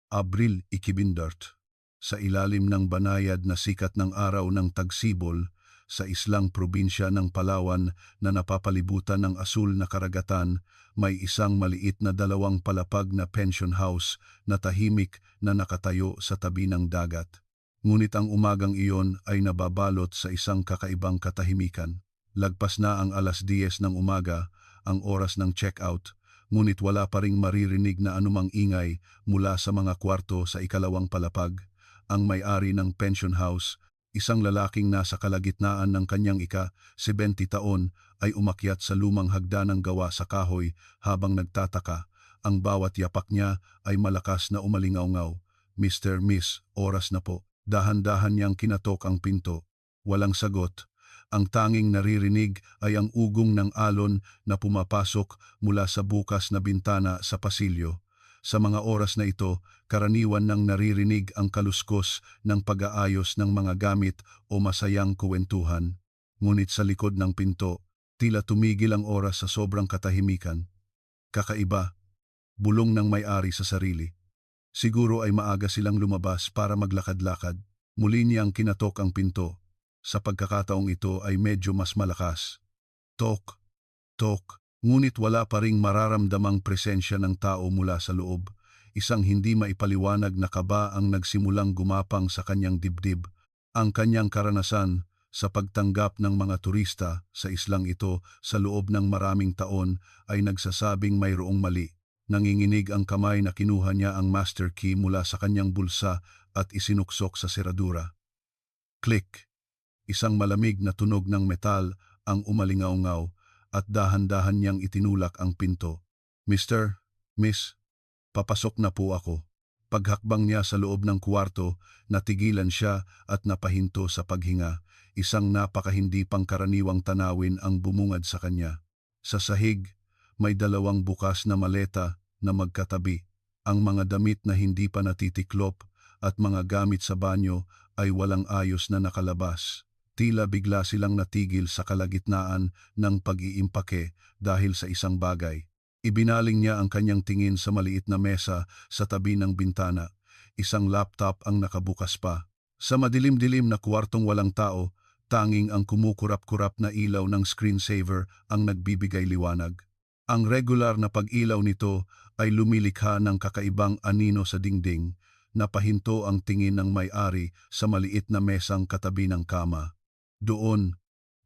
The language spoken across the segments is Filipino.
Abril 12. Sa ilalim ng banayad na sikat ng araw ng Tagsibol, sa islang probinsya ng Palawan na napapalibutan ng asul na karagatan, may isang maliit na 2 palapag na pension house na tahimik na nakatayo sa tabi ng dagat. Ngunit ang umagang iyon ay nababalot sa isang kakaibang katahimikan. Lagpas na ang 10:00 ng umaga, ang oras ng check-out, ngunit wala pa ring maririnig na anumang ingay mula sa mga kwarto sa 2 palapag. Ang may-ari ng pension house, isang lalaking nasa kalagitnaan ng kanyang ika-70 taon, ay umakyat sa lumang hagdanang gawa sa kahoy habang nagtataka. Ang bawat yapak niya ay malakas na umalingaw-ngaw. "Mr. Miss, oras na po." Dahan-dahan niyang kinatok ang pinto. Walang sagot. Ang tanging naririnig ay ang ugong ng alon na pumapasok mula sa bukas na bintana sa pasilyo. Sa mga oras na ito, karaniwan nang naririnig ang kaluskos ng pag-aayos ng mga gamit o masayang kuwentuhan. Ngunit sa likod ng pinto, tila tumigil ang oras sa sobrang katahimikan. Kakaiba, bulong ng may-ari sa sarili. Siguro ay maaga silang lumabas para maglakad-lakad. Muli niyang kinatok ang pinto. Sa pagkakataong ito ay medyo mas malakas. Tok, tok. Ngunit wala pa ring mararamdamang presensya ng tao mula sa loob. Isang hindi maipaliwanag na kaba ang nagsimulang gumapang sa kanyang dibdib. Ang kanyang karanasan sa pagtanggap ng mga turista sa islang ito sa loob ng maraming taon ay nagsasabing mayroong mali. Nanginginig ang kamay na kinuha niya ang master key mula sa kanyang bulsa at isinuksok sa seradura. Click! Isang malamig na tunog ng metal ang umalingaw-ngaw at dahan-dahan niyang itinulak ang pinto. "Mr. Miss, papasok na po ako." Paghakbang niya sa loob ng kwarto, natigilan siya at napahinto sa paghinga. Isang napakahindi pangkaraniwang tanawin ang bumungad sa kanya. Sa sahig, may 2 bukas na maleta na magkatabi. Ang mga damit na hindi pa natitiklop at mga gamit sa banyo ay walang ayos na nakalabas. Tila bigla silang natigil sa kalagitnaan ng pag-iimpake dahil sa isang bagay. Ibinaling niya ang kanyang tingin sa maliit na mesa sa tabi ng bintana. Isang laptop ang nakabukas pa. Sa madilim-dilim na kwartong walang tao, tanging ang kumukurap-kurap na ilaw ng screensaver ang nagbibigay liwanag. Ang regular na pag-ilaw nito ay lumilikha ng kakaibang anino sa dingding. Napahinto ang tingin ng may-ari sa maliit na mesang katabi ng kama. Doon,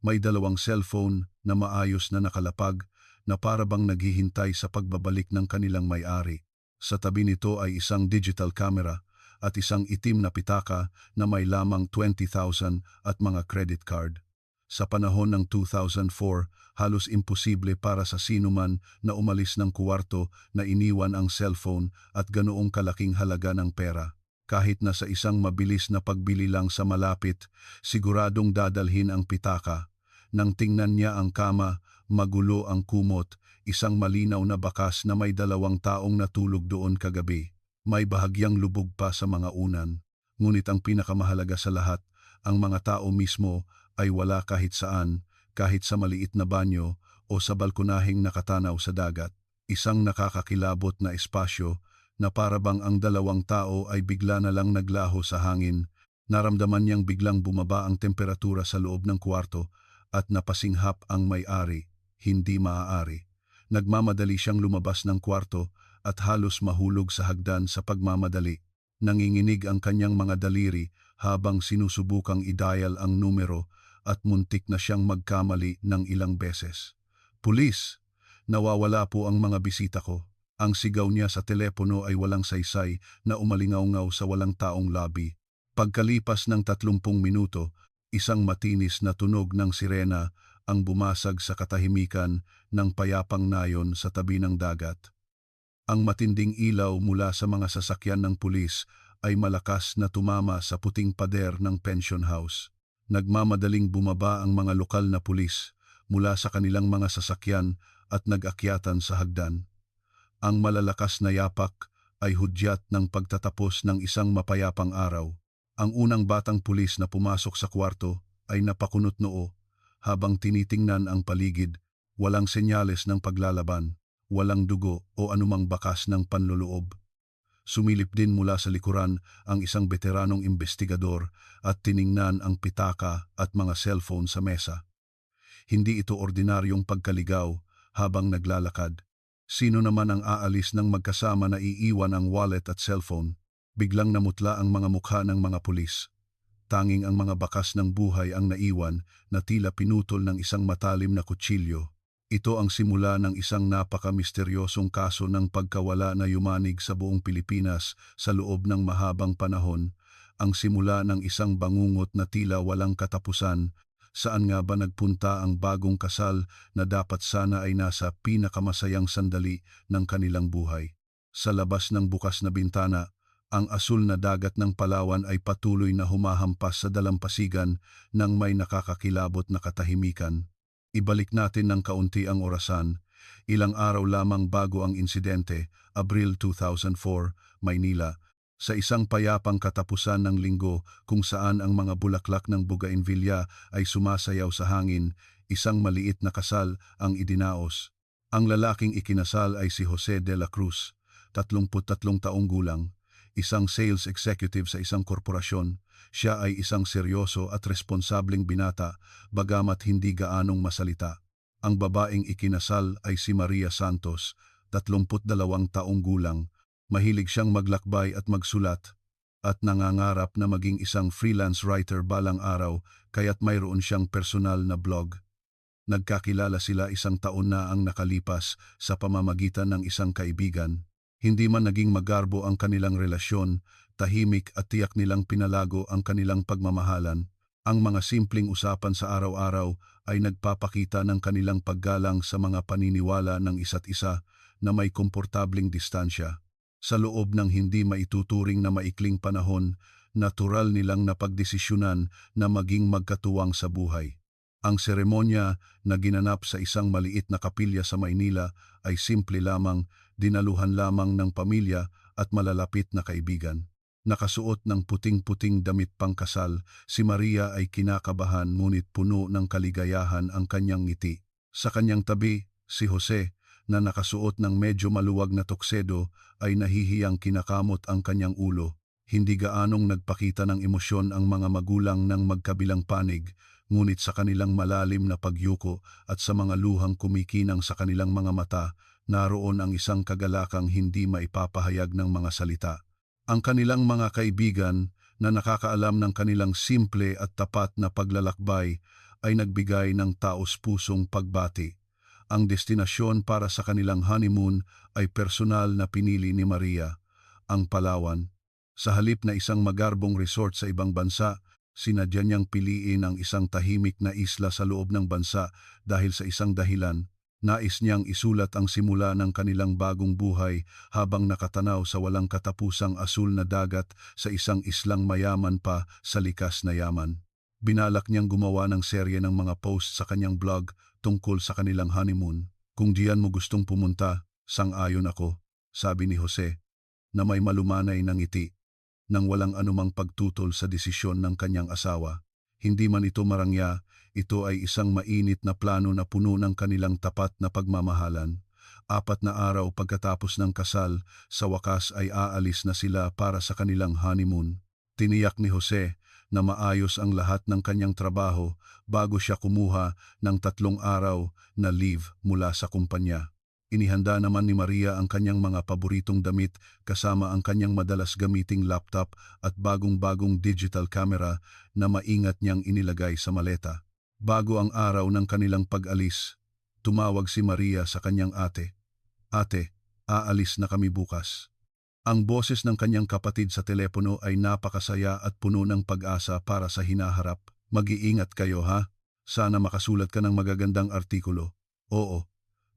may 2 cellphone na maayos na nakalapag na parabang naghihintay sa pagbabalik ng kanilang may-ari. Sa tabi nito ay isang digital camera at isang itim na pitaka na may lamang 20,000 at mga credit card. Sa panahon ng 2004, halos imposible para sa sinuman na umalis ng kuwarto na iniwan ang cellphone at ganoong kalaking halaga ng pera. Kahit na sa isang mabilis na pagbili lang sa malapit, siguradong dadalhin ang pitaka. Nang tingnan niya ang kama, magulo ang kumot, isang malinaw na bakas na may 2 taong natulog doon kagabi. May bahagyang lubog pa sa mga unan. Ngunit ang pinakamahalaga sa lahat, ang mga tao mismo ay wala kahit saan, kahit sa maliit na banyo o sa balkonaheng nakatanaw sa dagat. Isang nakakakilabot na espasyo na parabang ang 2 tao ay bigla na lang naglaho sa hangin. Naramdaman niyang biglang bumaba ang temperatura sa loob ng kwarto at napasinghap ang may-ari. Hindi maaari. Nagmamadali siyang lumabas ng kwarto at halos mahulog sa hagdan sa pagmamadali. Nanginginig ang kanyang mga daliri habang sinusubukang i-dial ang numero at muntik na siyang magkamali ng ilang beses. "Pulis! Nawawala po ang mga bisita ko." Ang sigaw niya sa telepono ay walang saysay na umalingaw-ngaw sa walang taong lobby. Pagkalipas ng 30 minuto, isang matinis na tunog ng sirena ang bumasag sa katahimikan ng payapang nayon sa tabi ng dagat. Ang matinding ilaw mula sa mga sasakyan ng pulis ay malakas na tumama sa puting pader ng pension house. Nagmamadaling bumaba ang mga lokal na pulis mula sa kanilang mga sasakyan at nag-akyatan sa hagdan. Ang malalakas na yapak ay hudyat ng pagtatapos ng isang mapayapang araw. Ang unang batang pulis na pumasok sa kwarto ay napakunot noo habang tinitingnan ang paligid. Walang senyales ng paglalaban, walang dugo o anumang bakas ng panloloob. Sumilip din mula sa likuran ang isang veteranong investigador at tiningnan ang pitaka at mga cellphone sa mesa. Hindi ito ordinaryong pagkaligaw habang naglalakad. Sino naman ang aalis ng magkasama na iiwan ang wallet at cellphone? Biglang namutla ang mga mukha ng mga pulis. Tanging ang mga bakas ng buhay ang naiwan na tila pinutol ng isang matalim na kutsilyo. Ito ang simula ng isang napaka-misteryosong kaso ng pagkawala na yumanig sa buong Pilipinas sa loob ng mahabang panahon, ang simula ng isang bangungot na tila walang katapusan. Saan nga ba nagpunta ang bagong kasal na dapat sana ay nasa pinakamasayang sandali ng kanilang buhay? Sa labas ng bukas na bintana, ang asul na dagat ng Palawan ay patuloy na humahampas sa dalampasigan ng may nakakakilabot na katahimikan. Ibalik natin ng kaunti ang orasan. Ilang araw lamang bago ang insidente, Abril 2004, Maynila, sa isang payapang katapusan ng linggo kung saan ang mga bulaklak ng bougainvillea ay sumasayaw sa hangin, isang maliit na kasal ang idinaos. Ang lalaking ikinasal ay si Jose de la Cruz, 33 taong gulang, isang sales executive sa isang korporasyon. Siya ay isang seryoso at responsableng binata, bagamat hindi gaanong masalita. Ang babaeng ikinasal ay si Maria Santos, 32 taong gulang. Mahilig siyang maglakbay at magsulat, at nangangarap na maging isang freelance writer balang araw, kaya't mayroon siyang personal na blog. Nagkakilala sila 1 taon na ang nakalipas sa pamamagitan ng isang kaibigan. Hindi man naging magarbo ang kanilang relasyon, tahimik at tiyak nilang pinalago ang kanilang pagmamahalan. Ang mga simpleng usapan sa araw-araw ay nagpapakita ng kanilang paggalang sa mga paniniwala ng isa't isa na may komportabling distansya. Sa loob ng hindi maituturing na maikling panahon, natural nilang napagdesisyunan na maging magkatuwang sa buhay. Ang seremonya na ginanap sa isang maliit na kapilya sa Maynila ay simple lamang, dinaluhan lamang ng pamilya at malalapit na kaibigan. Nakasuot ng puting-puting damit pangkasal, si Maria ay kinakabahan ngunit puno ng kaligayahan ang kanyang ngiti. Sa kanyang tabi, si Jose, na nakasuot ng medyo maluwag na tuksedo, ay nahihiyang kinakamot ang kanyang ulo. Hindi gaanong nagpakita ng emosyon ang mga magulang ng magkabilang panig, ngunit sa kanilang malalim na pagyuko at sa mga luhang kumikinang sa kanilang mga mata, naroon ang isang kagalakang hindi maipapahayag ng mga salita. Ang kanilang mga kaibigan na nakakaalam ng kanilang simple at tapat na paglalakbay ay nagbigay ng taos-pusong pagbati. Ang destinasyon para sa kanilang honeymoon ay personal na pinili ni Maria, ang Palawan. Sa halip na isang magarbong resort sa ibang bansa, sinadya niyang piliin ang isang tahimik na isla sa loob ng bansa dahil sa isang dahilan. Nais niyang isulat ang simula ng kanilang bagong buhay habang nakatanaw sa walang katapusang asul na dagat sa isang islang mayaman pa sa likas na yaman. Binalak niyang gumawa ng serye ng mga post sa kanyang blog tungkol sa kanilang honeymoon. Kung diyan mo gustong pumunta, sang-ayon ako, sabi ni Jose, na may malumanay ng ngiti, nang walang anumang pagtutol sa desisyon ng kanyang asawa. Hindi man ito marangya, ito ay isang mainit na plano na puno ng kanilang tapat na pagmamahalan. 4 na araw pagkatapos ng kasal, sa wakas ay aalis na sila para sa kanilang honeymoon. Tiniyak ni Jose na maayos ang lahat ng kanyang trabaho bago siya kumuha ng 3 araw na leave mula sa kumpanya. Inihanda naman ni Maria ang kanyang mga paboritong damit kasama ang kanyang madalas gamiting laptop at bagong-bagong digital camera na maingat niyang inilagay sa maleta. Bago ang araw ng kanilang pag-alis, tumawag si Maria sa kanyang ate. Ate, aalis na kami bukas. Ang boses ng kanyang kapatid sa telepono ay napakasaya at puno ng pag-asa para sa hinaharap. Mag-iingat kayo ha? Sana makasulat ka ng magagandang artikulo. Oo.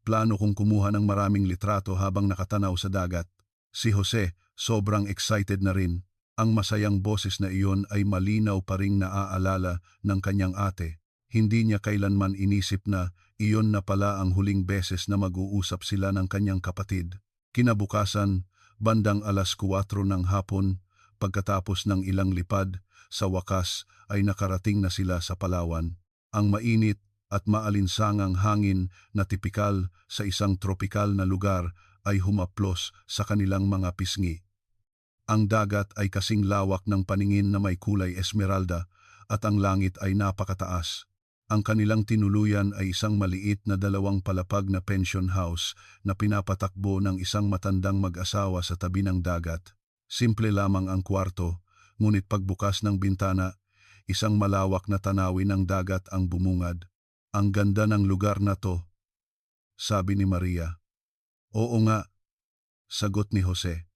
Plano kong kumuha ng maraming litrato habang nakatanaw sa dagat. Si Jose, sobrang excited na rin. Ang masayang boses na iyon ay malinaw pa ring naaalala ng kanyang ate. Hindi niya kailanman inisip na iyon na pala ang huling beses na mag-uusap sila ng kanyang kapatid. Kinabukasan, bandang 4:00 ng hapon, pagkatapos ng ilang lipad, sa wakas ay nakarating na sila sa Palawan. Ang mainit at maalinsangang hangin na tipikal sa isang tropikal na lugar ay humaplos sa kanilang mga pisngi. Ang dagat ay kasing lawak ng paningin na may kulay esmeralda at ang langit ay napakataas. Ang kanilang tinuluyan ay isang maliit na 2 palapag na pension house na pinapatakbo ng isang matandang mag-asawa sa tabi ng dagat. Simple lamang ang kwarto, ngunit pagbukas ng bintana, isang malawak na tanawin ng dagat ang bumungad. Ang ganda ng lugar na to, sabi ni Maria. Oo nga, sagot ni Jose.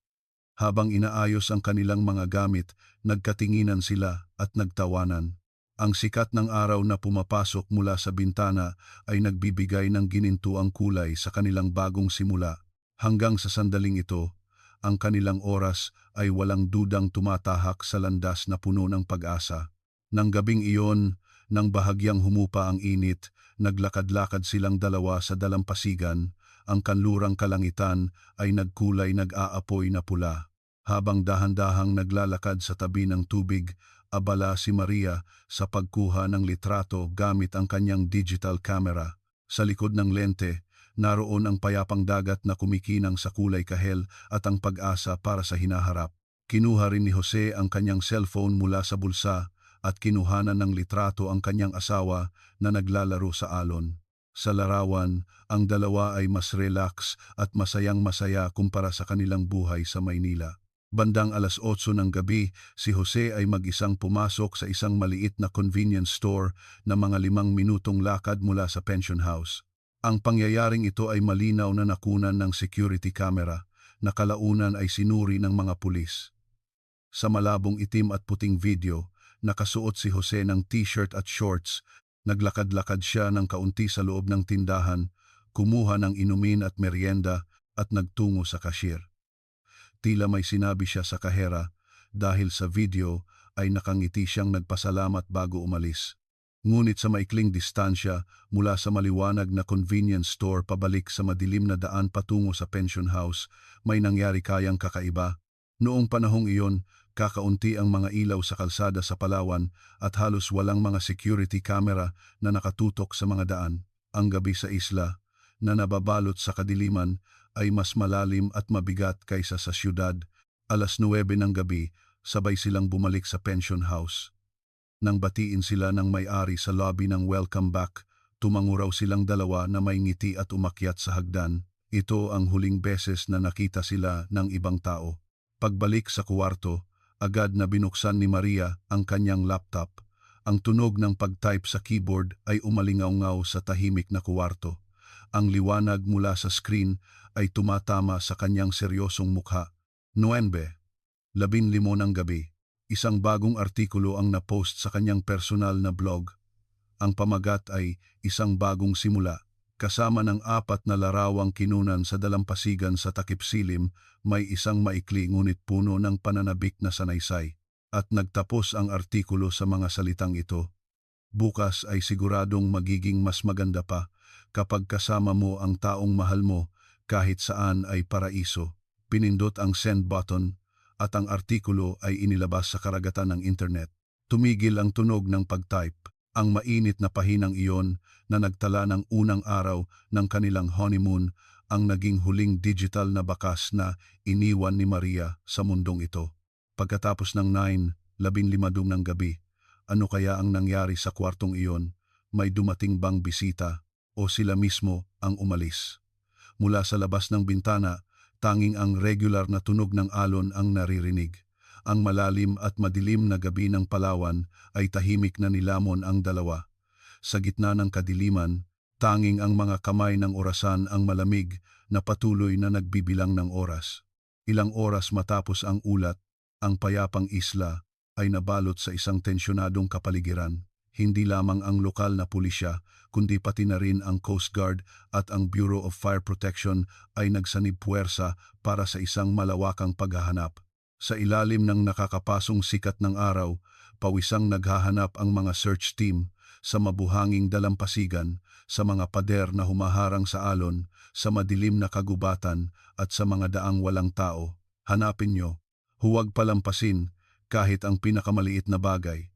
Habang inaayos ang kanilang mga gamit, nagkatinginan sila at nagtawanan. Ang sikat ng araw na pumapasok mula sa bintana ay nagbibigay ng ginintuang kulay sa kanilang bagong simula. Hanggang sa sandaling ito, ang kanilang oras ay walang dudang tumatahak sa landas na puno ng pag-asa. Nang gabing iyon, nang bahagyang humupa ang init, naglakad-lakad silang dalawa sa dalampasigan. Ang kanlurang kalangitan ay nagkulay nag-aapoy na pula. Habang dahan-dahang naglalakad sa tabi ng tubig, abala si Maria sa pagkuha ng litrato gamit ang kanyang digital camera. Sa likod ng lente, naroon ang payapang dagat na kumikinang sa kulay kahel at ang pag-asa para sa hinaharap. Kinuha rin ni Jose ang kanyang cellphone mula sa bulsa at kinuhanan ng litrato ang kanyang asawa na naglalaro sa alon. Sa larawan, ang dalawa ay mas relax at masayang-masaya kumpara sa kanilang buhay sa Maynila. Bandang 8:00 ng gabi, si Jose ay mag-isang pumasok sa isang maliit na convenience store na mga 5 minutong lakad mula sa pension house. Ang pangyayaring ito ay malinaw na nakunan ng security camera na kalaunan ay sinuri ng mga pulis. Sa malabong itim at puting video, nakasuot si Jose ng t-shirt at shorts. Naglakad-lakad siya ng kaunti sa loob ng tindahan, kumuha ng inumin at merienda at nagtungo sa cashier. Tila may sinabi siya sa kahera dahil sa video ay nakangiti siyang nagpasalamat bago umalis. Ngunit sa maikling distansya mula sa maliwanag na convenience store pabalik sa madilim na daan patungo sa pension house, may nangyari kayang kakaiba. Noong panahong iyon, kakaunti ang mga ilaw sa kalsada sa Palawan at halos walang mga security camera na nakatutok sa mga daan. Ang gabi sa isla, na nababalot sa kadiliman, ay mas malalim at mabigat kaysa sa syudad. 9:00 ng gabi, sabay silang bumalik sa pension house. Nang batiin sila ng may-ari sa lobby ng welcome back, tumango raw silang dalawa na may ngiti at umakyat sa hagdan. Ito ang huling beses na nakita sila ng ibang tao. Pagbalik sa kuwarto, agad na binuksan ni Maria ang kanyang laptop. Ang tunog ng pag-type sa keyboard ay umalingaw-ngaw sa tahimik na kuwarto. Ang liwanag mula sa screen ay tumatama sa kanyang seryosong mukha. 9:15 ng gabi. Isang bagong artikulo ang na-post sa kanyang personal na blog. Ang pamagat ay Isang Bagong Simula. Kasama ng 4 na larawang kinunan sa dalampasigan sa takip silim, may isang maikli ngunit puno ng pananabik na sanaysay. At nagtapos ang artikulo sa mga salitang ito. Bukas ay siguradong magiging mas maganda pa kapag kasama mo ang taong mahal mo kahit saan ay paraiso. Pinindot ang send button at ang artikulo ay inilabas sa karagatan ng internet. Tumigil ang tunog ng pag-type. Ang mainit na pahinang iyon na nagtala ng unang araw ng kanilang honeymoon ang naging huling digital na bakas na iniwan ni Maria sa mundong ito. Pagkatapos ng 9:15 ng gabi, ano kaya ang nangyari sa kwartong iyon? May dumating bang bisita o sila mismo ang umalis? Mula sa labas ng bintana, tanging ang regular na tunog ng alon ang naririnig. Ang malalim at madilim na gabi ng Palawan ay tahimik na nilamon ang dalawa. Sa gitna ng kadiliman, tanging ang mga kamay ng orasan ang malamig na patuloy na nagbibilang ng oras. Ilang oras matapos ang ulat, ang payapang isla ay nabalot sa isang tensyonadong kapaligiran. Hindi lamang ang lokal na pulisya, kundi pati na rin ang Coast Guard at ang Bureau of Fire Protection ay nagsanib puwersa para sa isang malawakang paghahanap. Sa ilalim ng nakakapasong sikat ng araw, pawisang naghahanap ang mga search team sa mabuhanging dalampasigan, sa mga pader na humaharang sa alon, sa madilim na kagubatan at sa mga daang walang tao. Hanapin nyo, huwag palampasin kahit ang pinakamaliit na bagay.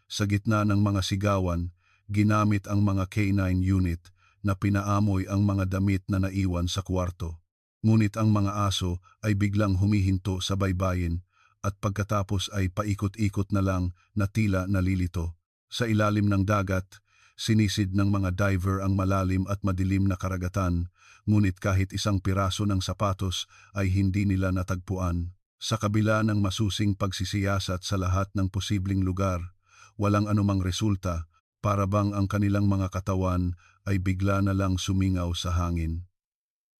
Sa gitna ng mga sigawan, ginamit ang mga K9 unit na pinaamoy ang mga damit na naiwan sa kwarto. Ngunit ang mga aso ay biglang humihinto sa baybayin at pagkatapos ay paikot-ikot na lang na tila nalilito. Sa ilalim ng dagat, sinisid ng mga diver ang malalim at madilim na karagatan, ngunit kahit isang piraso ng sapatos ay hindi nila natagpuan. Sa kabila ng masusing pagsisiyasat sa lahat ng posibleng lugar, walang anumang resulta, para bang ang kanilang mga katawan ay bigla na lang sumingaw sa hangin.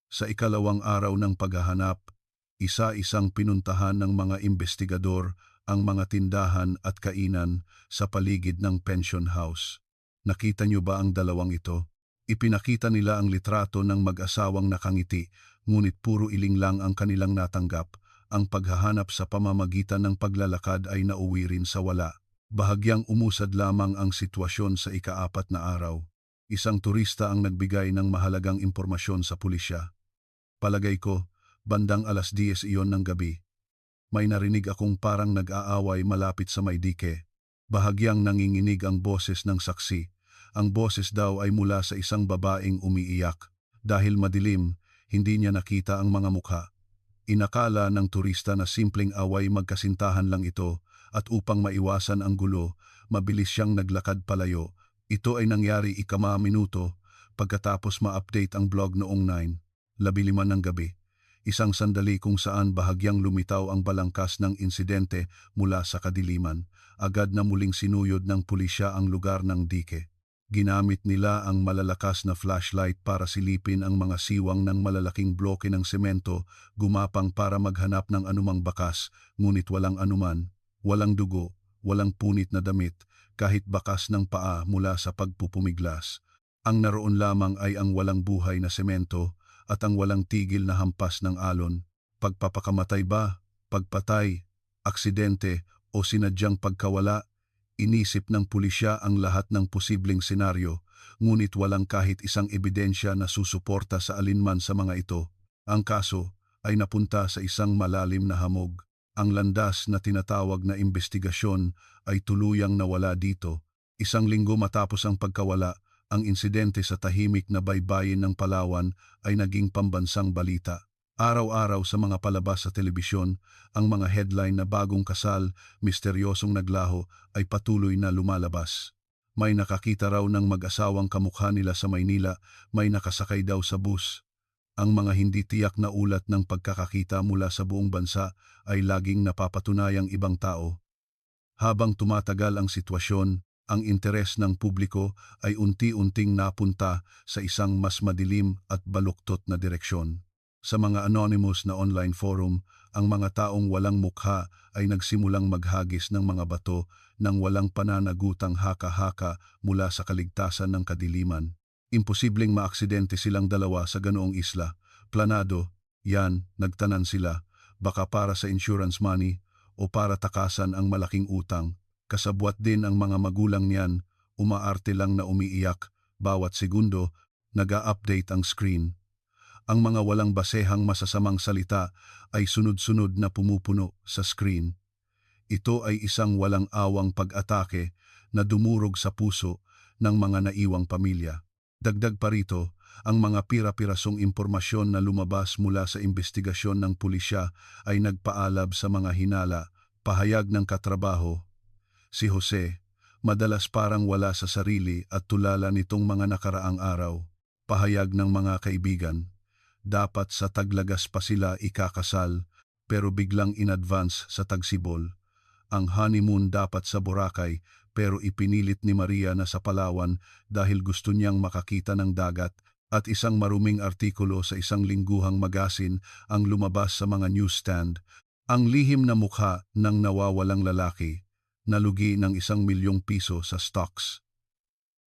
Sa ikalawang araw ng paghahanap, isa-isang pinuntahan ng mga investigador ang mga tindahan at kainan sa paligid ng pension house. Nakita niyo ba ang dalawang ito? Ipinakita nila ang litrato ng mag-asawang nakangiti, ngunit puro iling lang ang kanilang natanggap. Ang paghahanap sa pamamagitan ng paglalakad ay nauwi rin sa wala. Bahagyang umusad lamang ang sitwasyon sa ika-4 na araw. Isang turista ang nagbigay ng mahalagang impormasyon sa pulisya. Palagay ko, bandang 10:00 iyon ng gabi. May narinig akong parang nag-aaway malapit sa may dike. Bahagyang nanginginig ang boses ng saksi. Ang boses daw ay mula sa isang babaeng umiiyak. Dahil madilim, hindi niya nakita ang mga mukha. Inakala ng turista na simpleng away magkasintahan lang ito at upang maiwasan ang gulo, mabilis siyang naglakad palayo. Ito ay nangyari ika-minuto pagkatapos ma-update ang blog noong 9:15 ng gabi. Isang sandali kung saan bahagyang lumitaw ang balangkas ng insidente mula sa kadiliman. Agad na muling sinuyod ng pulisya ang lugar ng dike. Ginamit nila ang malalakas na flashlight para silipin ang mga siwang ng malalaking bloke ng semento, gumapang para maghanap ng anumang bakas, ngunit walang anuman, walang dugo, walang punit na damit, kahit bakas ng paa mula sa pagpupumiglas. Ang naroon lamang ay ang walang buhay na semento at ang walang tigil na hampas ng alon. Pagpapakamatay ba, pagpatay, aksidente o sinadyang pagkawala? Inisip ng pulisya ang lahat ng posibleng senaryo, ngunit walang kahit isang ebidensya na susuporta sa alinman sa mga ito. Ang kaso ay napunta sa isang malalim na hamog. Ang landas na tinatawag na investigasyon ay tuluyang nawala dito. Isang linggo matapos ang pagkawala, ang insidente sa tahimik na baybayin ng Palawan ay naging pambansang balita. Araw-araw sa mga palabas sa telebisyon, ang mga headline na bagong kasal, misteryosong naglaho ay patuloy na lumalabas. May nakakita raw ng mag-asawang kamukha nila sa Maynila, may nakasakay daw sa bus. Ang mga hindi tiyak na ulat ng pagkakakita mula sa buong bansa ay laging napapatunayang ibang tao. Habang tumatagal ang sitwasyon, ang interes ng publiko ay unti-unting napunta sa isang mas madilim at baluktot na direksyon. Sa mga anonymous na online forum, ang mga taong walang mukha ay nagsimulang maghagis ng mga bato ng walang pananagutang haka-haka mula sa kaligtasan ng kadiliman. Imposibleng maaksidente silang dalawa sa ganoong isla. Planado, yan, nagtanan sila, baka para sa insurance money o para takasan ang malaking utang. Kasabwat din ang mga magulang niyan, umaarte lang na umiiyak, bawat segundo, nag-a-update ang screen. Ang mga walang basehang masasamang salita ay sunod-sunod na pumupuno sa screen. Ito ay isang walang awang pag-atake na dumurog sa puso ng mga naiwang pamilya. Dagdag pa rito, ang mga pira-pirasong impormasyon na lumabas mula sa investigasyon ng pulisya ay nagpaalab sa mga hinala, pahayag ng katrabaho. Si Jose, madalas parang wala sa sarili at tulala nitong mga nakaraang araw. Pahayag ng mga kaibigan. Dapat sa Taglagas pa sila ikakasal, pero biglang in-advance sa Tagsibol. Ang honeymoon dapat sa Boracay, pero ipinilit ni Maria na sa Palawan dahil gusto niyang makakita ng dagat, at isang maruming artikulo sa isang lingguhang magasin ang lumabas sa mga newsstand. Ang lihim na mukha ng nawawalang lalaki, nalugi ng 1 milyong piso sa stocks.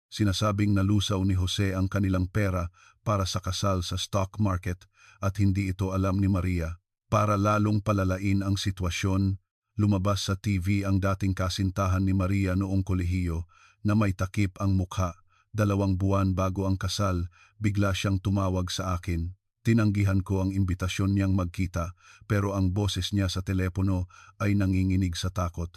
Sinasabing nalusaw ni Jose ang kanilang pera para sa kasal sa stock market at hindi ito alam ni Maria. Para lalong palalain ang sitwasyon, lumabas sa TV ang dating kasintahan ni Maria noong kolehiyo na may takip ang mukha. 2 buwan bago ang kasal, bigla siyang tumawag sa akin. Tinanggihan ko ang imbitasyon niyang magkita, pero ang boses niya sa telepono ay nanginginig sa takot.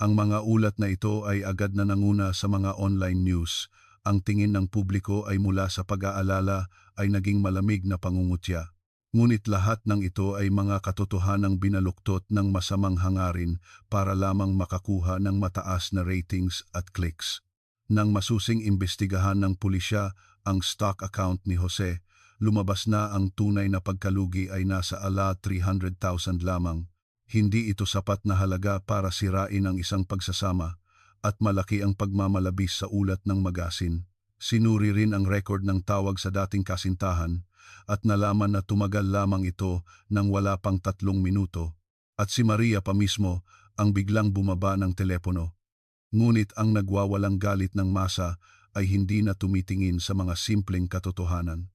Ang mga ulat na ito ay agad na nanguna sa mga online news. Ang tingin ng publiko ay mula sa pag-aalala ay naging malamig na pangungutya. Ngunit lahat ng ito ay mga katotohanang binaluktot ng masamang hangarin para lamang makakuha ng mataas na ratings at clicks. Nang masusing imbestigahan ng pulisya ang stock account ni Jose, lumabas na ang tunay na pagkalugi ay nasa ala 300,000 lamang. Hindi ito sapat na halaga para sirain ang isang pagsasama at malaki ang pagmamalabis sa ulat ng magasin. Sinuri rin ang record ng tawag sa dating kasintahan at nalaman na tumagal lamang ito ng wala pang 3 minuto at si Maria pa mismo ang biglang bumaba ng telepono. Ngunit ang nagwawalang galit ng masa ay hindi na tumitingin sa mga simpleng katotohanan.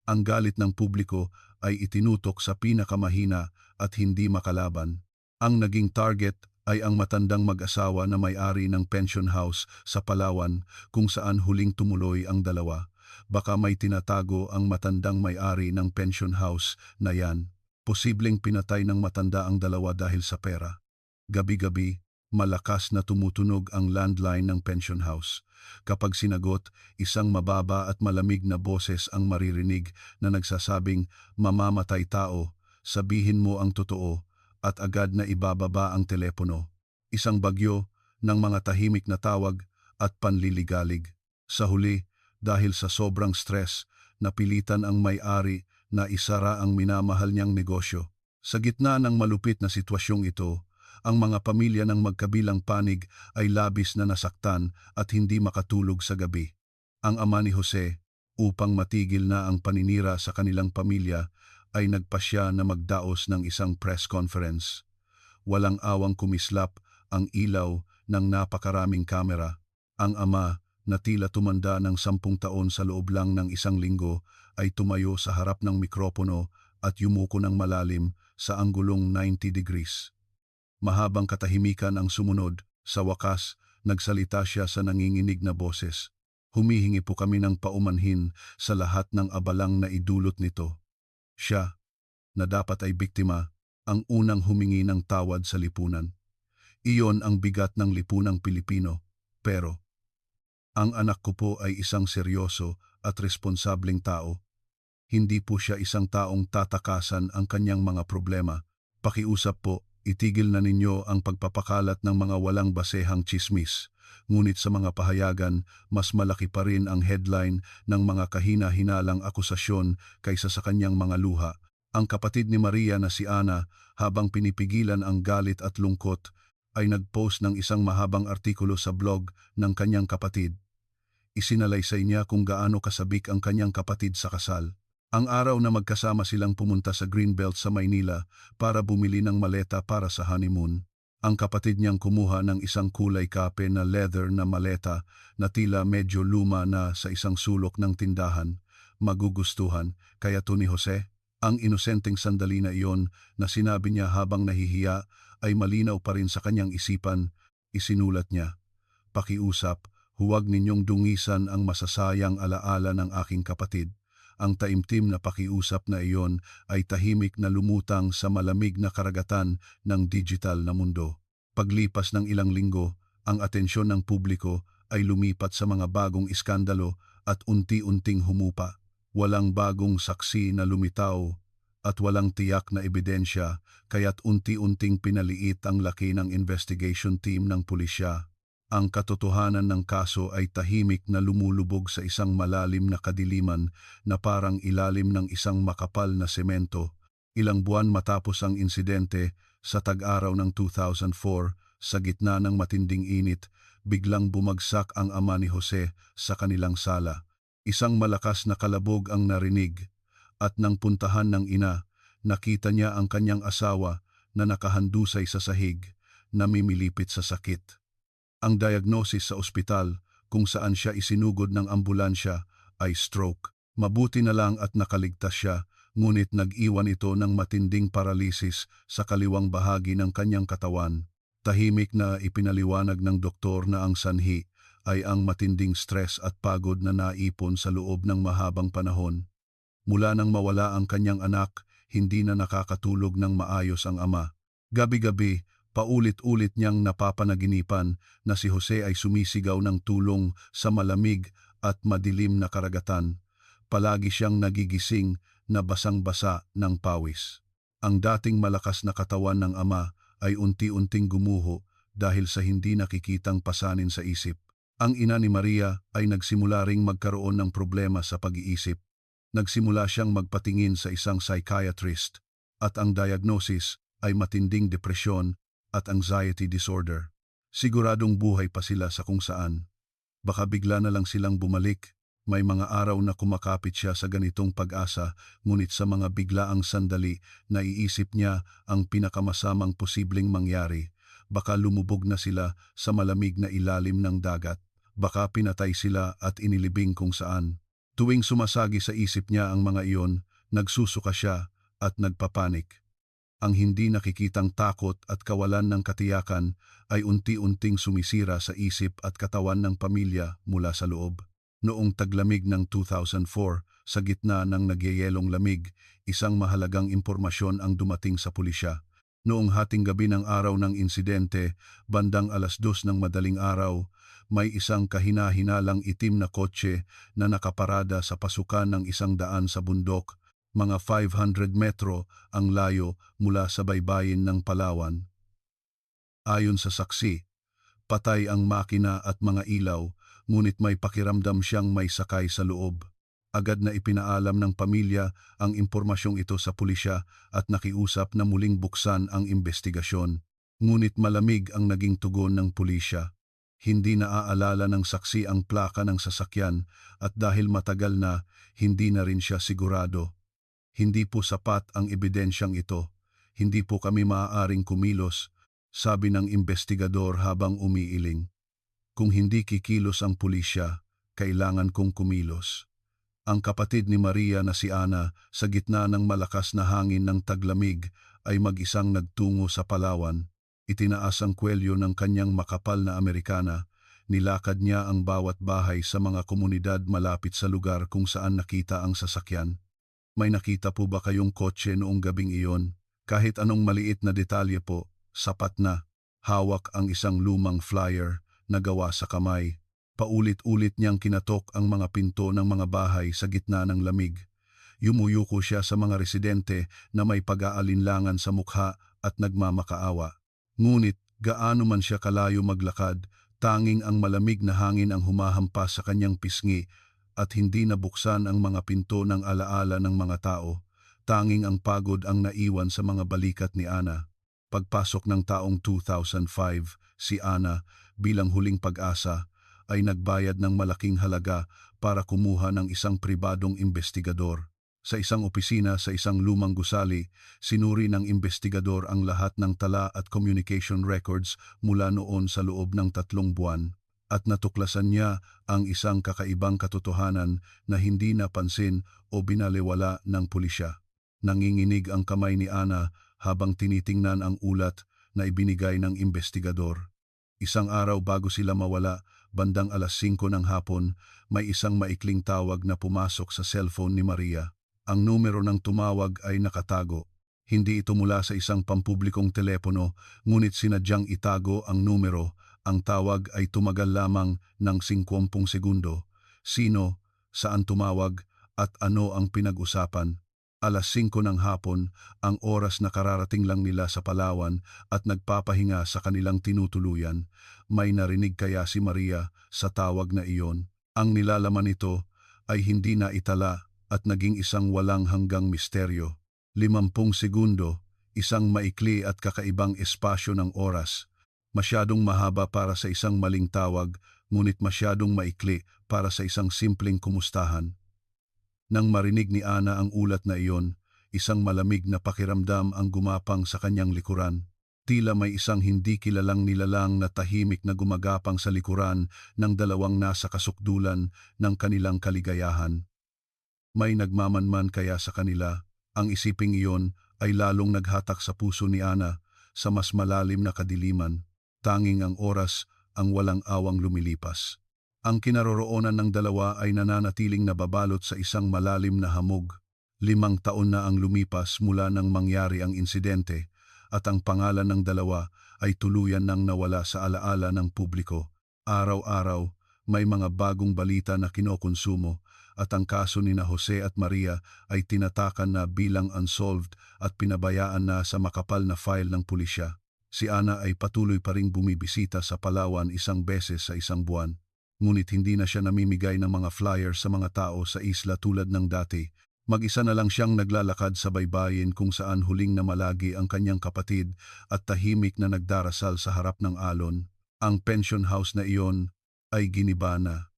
Ang galit ng publiko ay itinutok sa pinakamahina at hindi makalaban. Ang naging target ay ang matandang mag-asawa na may-ari ng pension house sa Palawan kung saan huling tumuloy ang dalawa. Baka may tinatago ang matandang may-ari ng pension house na yan. Posibleng pinatay ng matanda ang dalawa dahil sa pera. Gabi-gabi, malakas na tumutunog ang landline ng pension house. Kapag sinagot, isang mababa at malamig na boses ang maririnig na nagsasabing, "Mamamatay tao, sabihin mo ang totoo," at agad na ibababa ang telepono. Isang bagyo ng mga tahimik na tawag at panliligalig. Sa huli, dahil sa sobrang stress, napilitan ang may-ari na isara ang minamahal niyang negosyo. Sa gitna ng malupit na sitwasyong ito, ang mga pamilya ng magkabilang panig ay labis na nasaktan at hindi makatulog sa gabi. Ang ama ni Jose, upang matigil na ang paninira sa kanilang pamilya, ay nagpasya na magdaos ng isang press conference. Walang awang kumislap ang ilaw ng napakaraming kamera. Ang ama, na tila tumanda ng 10 taon sa loob lang ng 1 linggo, ay tumayo sa harap ng mikropono at yumuko ng malalim sa anggulong 90 degrees. Mahabang katahimikan ang sumunod. Sa wakas, nagsalita siya sa nanginginig na boses. "Humihingi po kami ng paumanhin sa lahat ng abalang na idulot nito." Siya, na dapat ay biktima, ang unang humingi ng tawad sa lipunan. Iyon ang bigat ng lipunang Pilipino. Pero, ang anak ko po ay isang seryoso at responsableng tao. Hindi po siya isang taong tatakasan ang kanyang mga problema. Pakiusap po, itigil na ninyo ang pagpapakalat ng mga walang basehang tsismis. Ngunit sa mga pahayagan, mas malaki pa rin ang headline ng mga kahina-hinalang akusasyon kaysa sa kanyang mga luha. Ang kapatid ni Maria na si Ana, habang pinipigilan ang galit at lungkot, ay nagpost ng isang mahabang artikulo sa blog ng kanyang kapatid. Isinalaysay niya kung gaano kasabik ang kanyang kapatid sa kasal. Ang araw na magkasama silang pumunta sa Greenbelt sa Maynila para bumili ng maleta para sa honeymoon. Ang kapatid niyang kumuha ng isang kulay kape na leather na maleta na tila medyo luma na sa isang sulok ng tindahan. Magugustuhan, kaya to ni Jose. Ang inosenteng sandali na iyon na sinabi niya habang nahihiya ay malinaw pa rin sa kanyang isipan. Isinulat niya, "Pakiusap, huwag ninyong dungisan ang masasayang alaala ng aking kapatid." Ang taimtim na pakiusap na iyon ay tahimik na lumutang sa malamig na karagatan ng digital na mundo. Paglipas ng ilang linggo, ang atensyon ng publiko ay lumipat sa mga bagong iskandalo at unti-unting humupa. Walang bagong saksi na lumitaw at walang tiyak na ebidensya, kaya't unti-unting pinaliit ang laki ng investigation team ng pulisya. Ang katotohanan ng kaso ay tahimik na lumulubog sa isang malalim na kadiliman na parang ilalim ng isang makapal na semento. Ilang buwan matapos ang insidente, sa tag-araw ng 2004, sa gitna ng matinding init, biglang bumagsak ang ama ni Jose sa kanilang sala. Isang malakas na kalabog ang narinig, at nang puntahan ng ina, nakita niya ang kanyang asawa na nakahandusay sa sahig, namimilipit sa sakit. Ang diagnosis sa ospital, kung saan siya isinugod ng ambulansya, ay stroke. Mabuti na lang at nakaligtas siya, ngunit nag-iwan ito ng matinding paralisis sa kaliwang bahagi ng kanyang katawan. Tahimik na ipinaliwanag ng doktor na ang sanhi ay ang matinding stress at pagod na naipon sa loob ng mahabang panahon. Mula nang mawala ang kanyang anak, hindi na nakakatulog ng maayos ang ama. Gabi-gabi, paulit-ulit niyang napapanaginipan na si Jose ay sumisigaw ng tulong sa malamig at madilim na karagatan. Palagi siyang nagigising na basang-basa ng pawis. Ang dating malakas na katawan ng ama ay unti-unting gumuho dahil sa hindi nakikitang pasanin sa isip. Ang ina ni Maria ay nagsimula ring magkaroon ng problema sa pag-iisip. Nagsimula siyang magpatingin sa isang psychiatrist at ang diagnosis ay matinding depresyon at anxiety disorder. Siguradong buhay pa sila sa kung saan. Baka bigla na lang silang bumalik. May mga araw na kumakapit siya sa ganitong pag-asa, ngunit sa mga biglaang sandali, naiisip niya ang pinakamasamang posibleng mangyari. Baka lumubog na sila sa malamig na ilalim ng dagat. Baka pinatay sila at inilibing kung saan. Tuwing sumasagi sa isip niya ang mga iyon, nagsusuka siya at nagpapanik. Ang hindi nakikitang takot at kawalan ng katiyakan ay unti-unting sumisira sa isip at katawan ng pamilya mula sa loob. Noong taglamig ng 2004, sa gitna ng nagyayelong lamig, isang mahalagang impormasyon ang dumating sa pulisya. Noong hating gabi ng araw ng insidente, bandang 2:00 ng madaling araw, may isang kahina-hinalang itim na kotse na nakaparada sa pasukan ng 100 sa bundok, mga 500 metro ang layo mula sa baybayin ng Palawan. Ayon sa saksi, patay ang makina at mga ilaw, ngunit may pakiramdam siyang may sakay sa loob. Agad na ipinaalam ng pamilya ang impormasyong ito sa pulisya at nakiusap na muling buksan ang investigasyon. Ngunit malamig ang naging tugon ng pulisya. Hindi naaalala ng saksi ang plaka ng sasakyan at dahil matagal na, hindi na rin siya sigurado. Hindi po sapat ang ebidensyang ito. Hindi po kami maaaring kumilos, sabi ng investigador habang umiiling. Kung hindi kikilos ang pulisya, kailangan kong kumilos. Ang kapatid ni Maria na si Ana, sa gitna ng malakas na hangin ng taglamig, ay mag-isang nagtungo sa Palawan. Itinaas ang kwelyo ng kanyang makapal na Amerikana. Nilakad niya ang bawat bahay sa mga komunidad malapit sa lugar kung saan nakita ang sasakyan. May nakita po ba kayong kotse noong gabing iyon? Kahit anong maliit na detalye po, sapat na. Hawak ang isang lumang flyer na gawa sa kamay. Paulit-ulit niyang kinatok ang mga pinto ng mga bahay sa gitna ng lamig. Yumuyuko siya sa mga residente na may pag-aalinlangan sa mukha at nagmamakaawa. Ngunit gaano man siya kalayo maglakad, tanging ang malamig na hangin ang humahampas sa kanyang pisngi at hindi nabuksan ang mga pinto ng alaala ng mga tao. Tanging ang pagod ang naiwan sa mga balikat ni Ana. Pagpasok ng taong 2005, si Ana, bilang huling pag-asa, ay nagbayad ng malaking halaga para kumuha ng isang pribadong investigador. Sa isang opisina sa isang lumang gusali, sinuri ng investigador ang lahat ng tala at communication records mula noon sa loob ng 3 buwan, at natuklasan niya ang isang kakaibang katotohanan na hindi napansin o binaliwala ng pulisya. Nanginginig ang kamay ni Ana habang tinitingnan ang ulat na ibinigay ng investigador. Isang araw bago sila mawala, bandang 5:00 ng hapon, may isang maikling tawag na pumasok sa cellphone ni Maria. Ang numero ng tumawag ay nakatago. Hindi ito mula sa isang pampublikong telepono, ngunit sinadyang itago ang numero. Ang tawag ay tumagal lamang ng 50 segundo. Sino, saan tumawag, at ano ang pinag-usapan? 5:00 ng hapon, ang oras na kararating lang nila sa Palawan at nagpapahinga sa kanilang tinutuluyan. May narinig kaya si Maria sa tawag na iyon? Ang nilalaman nito ay hindi na itala at naging isang walang hanggang misteryo. 50 segundo, isang maikli at kakaibang espasyo ng oras. Masyadong mahaba para sa isang maling tawag, ngunit masyadong maikli para sa isang simpleng kumustahan. Nang marinig ni Ana ang ulat na iyon, isang malamig na pakiramdam ang gumapang sa kanyang likuran. Tila may isang hindi kilalang nilalang na tahimik na gumagapang sa likuran ng dalawang nasa kasukdulan ng kanilang kaligayahan. May nagmamanman kaya sa kanila? Ang isiping iyon ay lalong naghatak sa puso ni Ana sa mas malalim na kadiliman. Tanging ang oras ang walang awang lumilipas. Ang kinaroroonan ng dalawa ay nananatiling nababalot sa isang malalim na hamog. 5 taon na ang lumipas mula nang mangyari ang insidente at ang pangalan ng dalawa ay tuluyan nang nawala sa alaala ng publiko. Araw-araw, may mga bagong balita na kinokonsumo at ang kaso ni na Jose at Maria ay tinatakan na bilang unsolved at pinabayaan na sa makapal na file ng pulisya. Si Ana ay patuloy pa ring bumibisita sa Palawan isang beses sa isang buwan. Ngunit hindi na siya namimigay ng mga flyers sa mga tao sa isla tulad ng dati. Mag-isa na lang siyang naglalakad sa baybayin kung saan huling namalagi ang kanyang kapatid at tahimik na nagdarasal sa harap ng alon. Ang pension house na iyon ay giniba na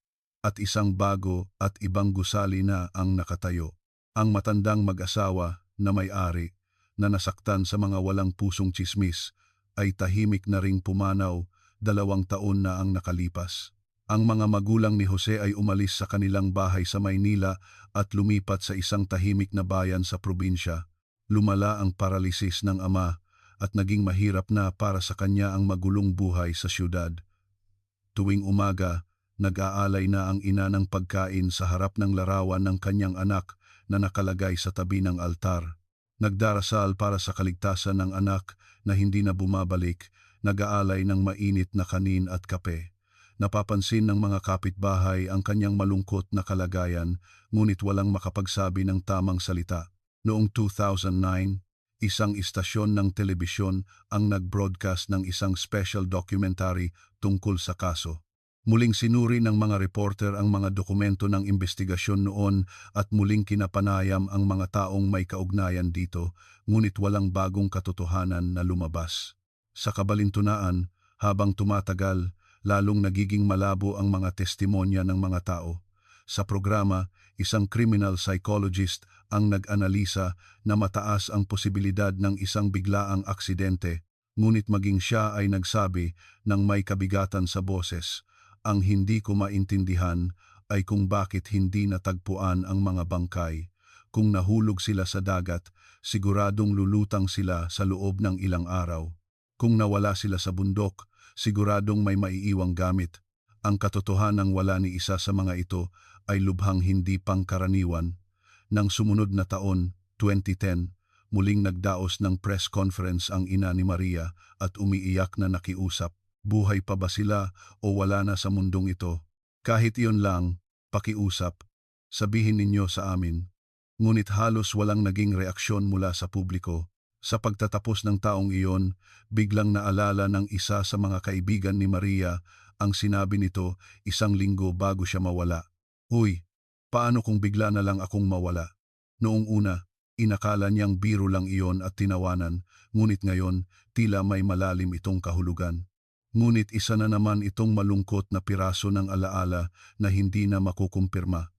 at isang bago at ibang gusali na ang nakatayo. Ang matandang mag-asawa na may-ari na nasaktan sa mga walang pusong tsismis ay tahimik na ring pumanaw, 2 taon na ang nakalipas. Ang mga magulang ni Jose ay umalis sa kanilang bahay sa Maynila at lumipat sa isang tahimik na bayan sa probinsya. Lumala ang paralisis ng ama at naging mahirap na para sa kanya ang magulong buhay sa syudad. Tuwing umaga, nag-aalay na ang ina ng pagkain sa harap ng larawan ng kanyang anak na nakalagay sa tabi ng altar. Nagdarasal para sa kaligtasan ng anak na hindi na bumabalik, nag-aalay ng mainit na kanin at kape. Napapansin ng mga kapitbahay ang kanyang malungkot na kalagayan, ngunit walang makapagsabi ng tamang salita. Noong 2009, isang istasyon ng telebisyon ang nag-broadcast ng isang special documentary tungkol sa kaso. Muling sinuri ng mga reporter ang mga dokumento ng investigasyon noon at muling kinapanayam ang mga taong may kaugnayan dito, ngunit walang bagong katotohanan na lumabas. Sa kabalintunaan, habang tumatagal, lalong nagiging malabo ang mga testimonya ng mga tao. Sa programa, isang criminal psychologist ang nag-analisa na mataas ang posibilidad ng isang biglaang aksidente, ngunit maging siya ay nagsabi ng may kabigatan sa boses. Ang hindi ko maintindihan ay kung bakit hindi natagpuan ang mga bangkay. Kung nahulog sila sa dagat, siguradong lulutang sila sa loob ng ilang araw. Kung nawala sila sa bundok, siguradong may maiiwang gamit. Ang katotohanang wala ni isa sa mga ito ay lubhang hindi pangkaraniwan. Nang sumunod na taon, 2010, muling nagdaos ng press conference ang ina ni Maria at umiiyak na nakiusap. Buhay pa ba sila o wala na sa mundong ito? Kahit iyon lang, pakiusap, sabihin ninyo sa amin. Ngunit halos walang naging reaksyon mula sa publiko. Sa pagtatapos ng taong iyon, biglang naalala ng isa sa mga kaibigan ni Maria ang sinabi nito 1 linggo bago siya mawala. Uy, paano kung bigla na lang akong mawala? Noong una, inakala niyang biro lang iyon at tinawanan, ngunit ngayon tila may malalim itong kahulugan. Ngunit isa na naman itong malungkot na piraso ng alaala na hindi na makukumpirma.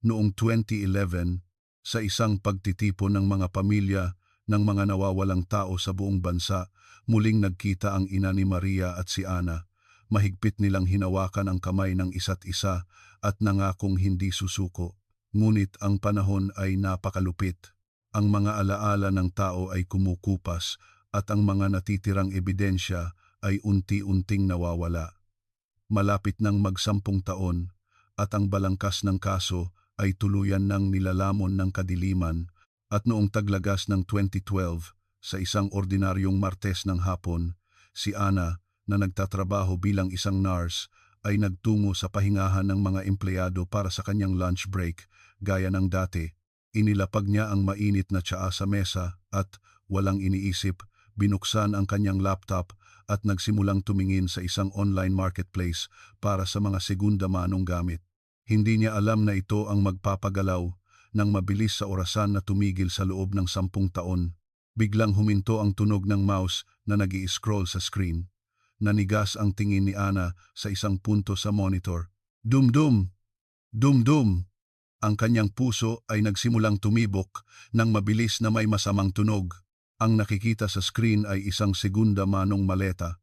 Noong 2011, sa isang pagtitipon ng mga pamilya ng mga nawawalang tao sa buong bansa, muling nagkita ang ina ni Maria at si Ana. Mahigpit nilang hinawakan ang kamay ng isa't isa at nangakong hindi susuko. Ngunit ang panahon ay napakalupit. Ang mga alaala ng tao ay kumukupas at ang mga natitirang ebidensya ay unti-unting nawawala. Malapit nang mag-10 taon at ang balangkas ng kaso ay tuluyan ng nilalamon ng kadiliman at noong taglagas ng 2012 sa isang ordinaryong Martes ng hapon, si Ana na nagtatrabaho bilang isang nurse ay nagtungo sa pahingahan ng mga empleyado para sa kanyang lunch break gaya ng dati. Inilapag niya ang mainit na tsaa sa mesa at walang iniisip, binuksan ang kanyang laptop at nagsimulang tumingin sa isang online marketplace para sa mga segunda manong gamit. Hindi niya alam na ito ang magpapagalaw ng mabilis sa orasan na tumigil sa loob ng 10 taon. Biglang huminto ang tunog ng mouse na nag-i-scroll sa screen. Nanigas ang tingin ni Ana sa isang punto sa monitor. Dum-dum! Dum-dum! Ang kanyang puso ay nagsimulang tumibok ng mabilis na may masamang tunog. Ang nakikita sa screen ay isang segunda manong maleta,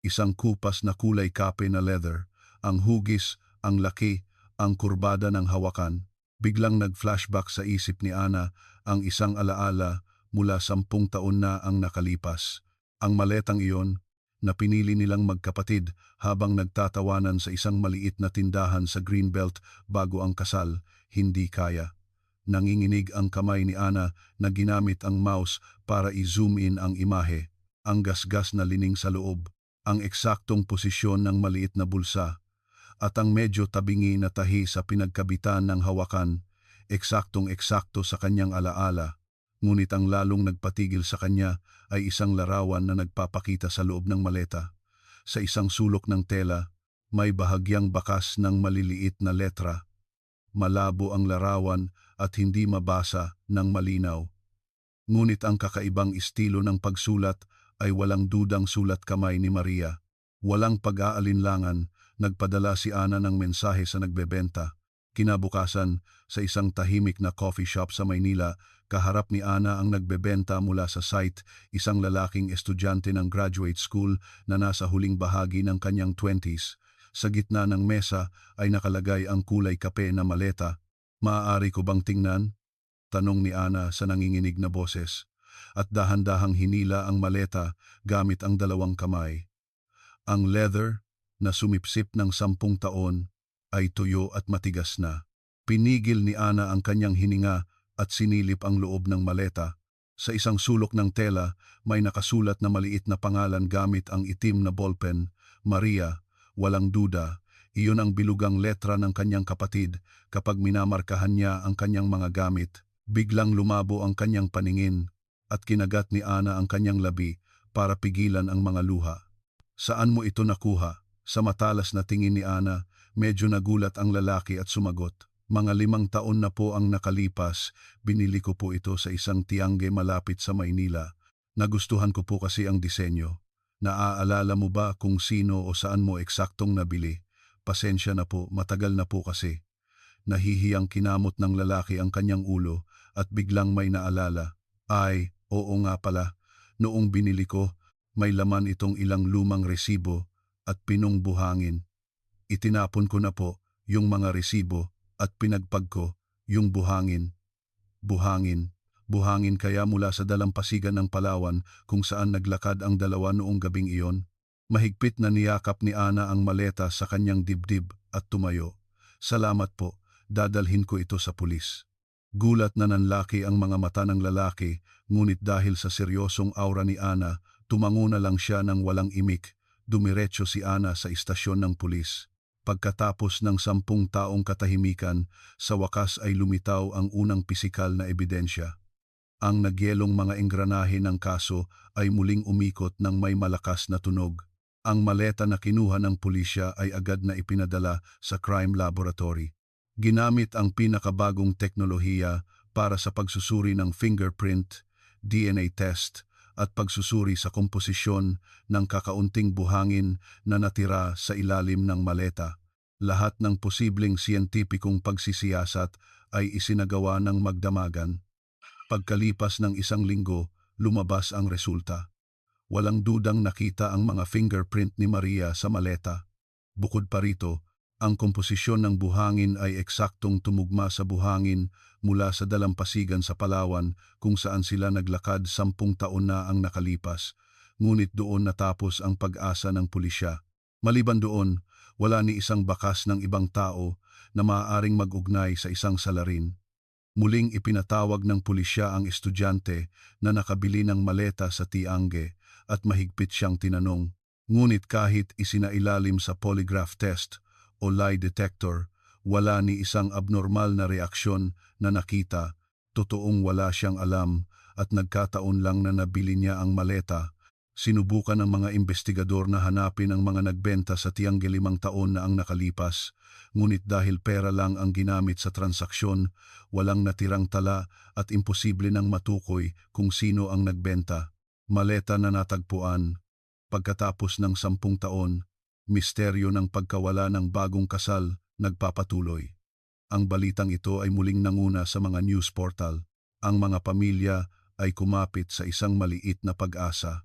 isang kupas na kulay kape na leather, ang hugis, ang laki, ang kurbada ng hawakan. Biglang nag-flashback sa isip ni Ana ang isang alaala mula 10 taon na ang nakalipas. Ang maletang iyon na pinili nilang magkapatid habang nagtatawanan sa isang maliit na tindahan sa Greenbelt bago ang kasal, hindi kaya. Nanginginig ang kamay ni Ana na ginamit ang mouse para i-zoom in ang imahe, ang gasgas na lining sa loob, ang eksaktong posisyon ng maliit na bulsa, at ang medyo tabingi na tahi sa pinagkabitan ng hawakan, eksaktong-eksakto sa kanyang alaala. Ngunit ang lalong nagpatigil sa kanya ay isang larawan na nagpapakita sa loob ng maleta. Sa isang sulok ng tela, may bahagyang bakas ng maliliit na letra. Malabo ang larawan at hindi mabasa ng malinaw. Ngunit ang kakaibang estilo ng pagsulat ay walang dudang sulat kamay ni Maria. Walang pag-aalinlangan, nagpadala si Ana ng mensahe sa nagbebenta. Kinabukasan, sa isang tahimik na coffee shop sa Maynila, kaharap ni Ana ang nagbebenta mula sa site, isang lalaking estudyante ng graduate school na nasa huling bahagi ng kanyang 20s. Sa gitna ng mesa ay nakalagay ang kulay kape na maleta. "Maaari ko bang tingnan?" tanong ni Ana sa nanginginig na boses. At dahan-dahang hinila ang maleta gamit ang dalawang kamay. Ang leather, na sumipsip ng 10 taon, ay tuyo at matigas na. Pinigil ni Ana ang kanyang hininga at sinilip ang loob ng maleta. Sa isang sulok ng tela, may nakasulat na maliit na pangalan gamit ang itim na ballpen, Maria. Walang duda, iyon ang bilugang letra ng kanyang kapatid kapag minamarkahan niya ang kanyang mga gamit. Biglang lumabo ang kanyang paningin at kinagat ni Ana ang kanyang labi para pigilan ang mga luha. "Saan mo ito nakuha?" Sa matalas na tingin ni Ana, medyo nagulat ang lalaki at sumagot. "Mga 5 taon na po ang nakalipas, binili ko po ito sa isang tiangge malapit sa Maynila. Nagustuhan ko po kasi ang disenyo. Naaalala mo ba kung sino o saan mo eksaktong nabili? Pasensya na po, matagal na po kasi." Nahihiyang kinamot ng lalaki ang kanyang ulo at biglang may naalala. "Ay, oo nga pala. Noong binili ko, may laman itong ilang lumang resibo at pinong buhangin. Itinapon ko na po yung mga resibo at pinagpag ko yung buhangin. Buhangin. Buhangin kaya mula sa dalampasigan ng Palawan kung saan naglakad ang dalawa noong gabing iyon." Mahigpit na niyakap ni Ana ang maleta sa kanyang dibdib at tumayo. "Salamat po, dadalhin ko ito sa pulis." Gulat na nanlaki ang mga mata ng lalaki, ngunit dahil sa seryosong aura ni Ana, tumango na lang siya ng walang imik. Dumiretso si Ana sa istasyon ng pulis. Pagkatapos ng 10 taong katahimikan, sa wakas ay lumitaw ang unang pisikal na ebidensya. Ang nagyelong mga engranahe ng kaso ay muling umikot ng may malakas na tunog. Ang maleta na kinuha ng pulisya ay agad na ipinadala sa crime laboratory. Ginamit ang pinakabagong teknolohiya para sa pagsusuri ng fingerprint, DNA test, at pagsusuri sa komposisyon ng kakaunting buhangin na natira sa ilalim ng maleta. Lahat ng posibleng siyentipikong pagsisiyasat ay isinagawa ng magdamagan. Pagkalipas ng 1 linggo, lumabas ang resulta. Walang dudang nakita ang mga fingerprint ni Maria sa maleta. Bukod pa rito, ang komposisyon ng buhangin ay eksaktong tumugma sa buhangin mula sa dalampasigan sa Palawan kung saan sila naglakad 10 taon na ang nakalipas. Ngunit doon natapos ang pag-asa ng pulisya. Maliban doon, wala ni isang bakas ng ibang tao na maaaring mag-ugnay sa isang salarin. Muling ipinatawag ng pulisya ang estudyante na nakabili ng maleta sa tiangge at mahigpit siyang tinanong. Ngunit kahit isinailalim sa polygraph test o lie detector, wala ni isang abnormal na reaksyon na nakita. Totoong wala siyang alam at nagkataon lang na nabili niya ang maleta. Sinubukan ng mga investigador na hanapin ang mga nagbenta sa tiangge 5 taon na ang nakalipas, ngunit dahil pera lang ang ginamit sa transaksyon, walang natirang tala at imposible nang matukoy kung sino ang nagbenta. Maleta na natagpuan. Pagkatapos ng 10 taon, misteryo ng pagkawala ng bagong kasal nagpapatuloy. Ang balitang ito ay muling nanguna sa mga news portal. Ang mga pamilya ay kumapit sa isang maliit na pag-asa.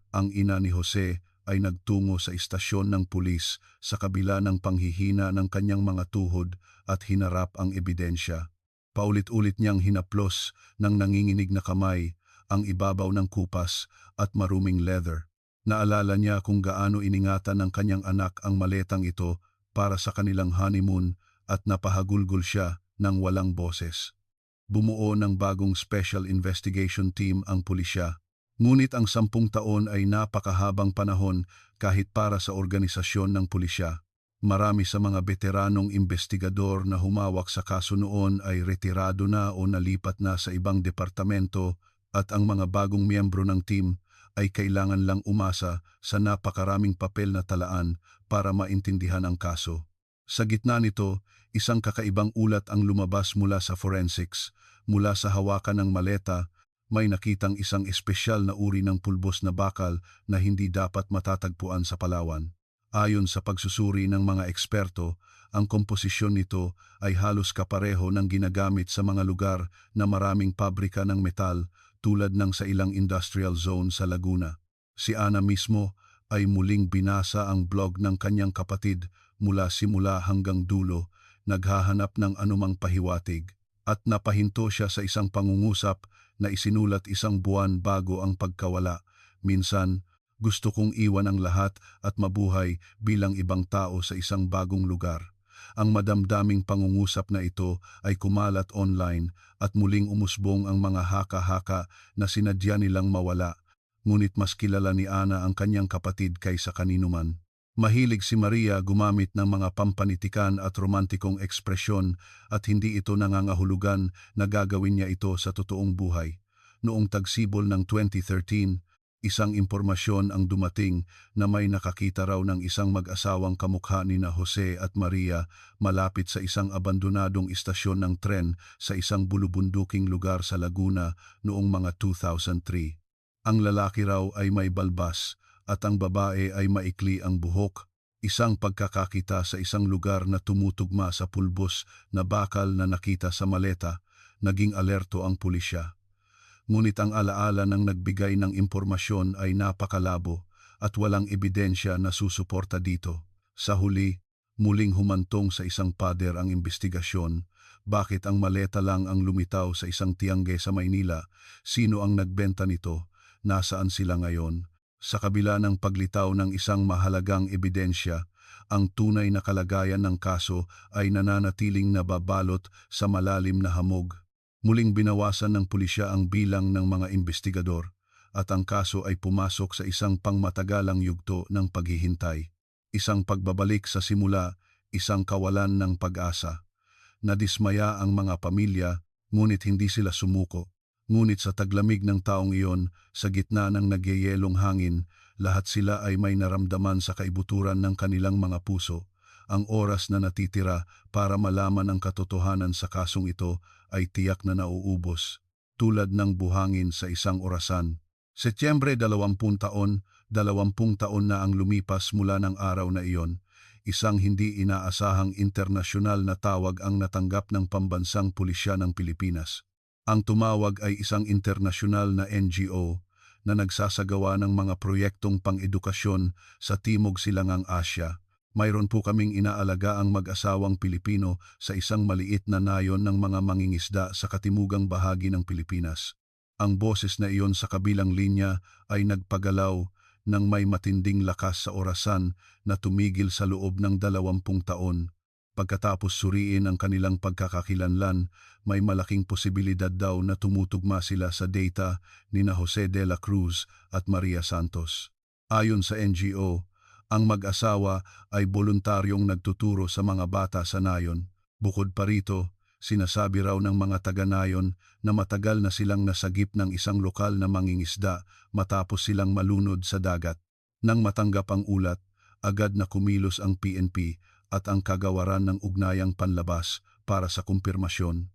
Ang ina ni Jose ay nagtungo sa istasyon ng pulis sa kabila ng panghihina ng kanyang mga tuhod at hinarap ang ebidensya. Paulit-ulit niyang hinaplos ng nanginginig na kamay ang ibabaw ng kupas at maruming leather. Naalala niya kung gaano iningatan ng kanyang anak ang maletang ito para sa kanilang honeymoon at napahagulgol siya ng walang boses. Bumuo ng bagong special investigation team ang pulisya. Ngunit ang 10 taon ay napakahabang panahon kahit para sa organisasyon ng pulisya. Marami sa mga veteranong investigador na humawak sa kaso noon ay retirado na o nalipat na sa ibang departamento at ang mga bagong miyembro ng team ay kailangan lang umasa sa napakaraming papel na talaan para maintindihan ang kaso. Sa gitna nito, isang kakaibang ulat ang lumabas mula sa forensics. Mula sa hawakan ng maleta, may nakitang isang espesyal na uri ng pulbos na bakal na hindi dapat matatagpuan sa Palawan. Ayon sa pagsusuri ng mga eksperto, ang komposisyon nito ay halos kapareho ng ginagamit sa mga lugar na maraming pabrika ng metal tulad ng sa ilang industrial zone sa Laguna. Si Ana mismo ay muling binasa ang blog ng kanyang kapatid mula simula hanggang dulo, naghahanap ng anumang pahiwatig, at napahinto siya sa isang pangungusap na isinulat isang buwan bago ang pagkawala. Minsan, gusto kong iwan ang lahat at mabuhay bilang ibang tao sa isang bagong lugar. Ang madamdaming pangungusap na ito ay kumalat online at muling umusbong ang mga haka-haka na sinadya nilang mawala. Ngunit mas kilala ni Ana ang kanyang kapatid kaysa kaninuman. Mahilig si Maria gumamit ng mga pampanitikan at romantikong ekspresyon at hindi ito nangangahulugan na gagawin niya ito sa totoong buhay. Noong tagsibol ng 2013, isang impormasyon ang dumating na may nakakita raw ng isang mag-asawang kamukha ni na Jose at Maria malapit sa isang abandonadong istasyon ng tren sa isang bulubunduking lugar sa Laguna noong mga 2003. Ang lalaki raw ay may balbas at ang babae ay maikli ang buhok, isang pagkakakita sa isang lugar na tumutugma sa pulbos na bakal na nakita sa maleta. Naging alerto ang pulisya. Ngunit ang alaala ng nagbigay ng impormasyon ay napakalabo at walang ebidensya na susuporta dito. Sa huli, muling humantong sa isang pader ang investigasyon. Bakit ang maleta lang ang lumitaw sa isang tiangge sa Maynila? Sino ang nagbenta nito? Nasaan sila ngayon? Sa kabila ng paglitaw ng isang mahalagang ebidensya, ang tunay na kalagayan ng kaso ay nananatiling nababalot sa malalim na hamog. Muling binawasan ng pulisya ang bilang ng mga investigador at ang kaso ay pumasok sa isang pangmatagalang yugto ng paghihintay. Isang pagbabalik sa simula, isang kawalan ng pag-asa. Nadismaya ang mga pamilya, ngunit hindi sila sumuko. Ngunit sa taglamig ng taong iyon, sa gitna ng nagyayelong hangin, lahat sila ay may naramdaman sa kaibuturan ng kanilang mga puso. Ang oras na natitira para malaman ang katotohanan sa kasong ito ay tiyak na nauubos, tulad ng buhangin sa isang orasan. Setyembre 20 taon, 20 taon na ang lumipas mula ng araw na iyon. Isang hindi inaasahang internasyonal na tawag ang natanggap ng Pambansang Pulisya ng Pilipinas. Ang tumawag ay isang internasyonal na NGO na nagsasagawa ng mga proyektong pang-edukasyon sa Timog Silangang Asya. Mayroon po kaming inaalaga ang mag-asawang Pilipino sa isang maliit na nayon ng mga mangingisda sa katimugang bahagi ng Pilipinas. Ang boses na iyon sa kabilang linya ay nagpagalaw ng may matinding lakas sa orasan na tumigil sa loob ng 20 taon. Pagkatapos suriin ang kanilang pagkakakilanlan, may malaking posibilidad daw na tumutugma sila sa data ni na Jose de la Cruz at Maria Santos. Ayon sa NGO, ang mag-asawa ay voluntaryong nagtuturo sa mga bata sa nayon. Bukod pa rito, sinasabi raw ng mga taga-nayon na matagal na silang nasagip ng isang lokal na mangingisda matapos silang malunod sa dagat. Nang matanggap ang ulat, agad na kumilos ang PNP at ang kagawaran ng ugnayang panlabas para sa kumpirmasyon.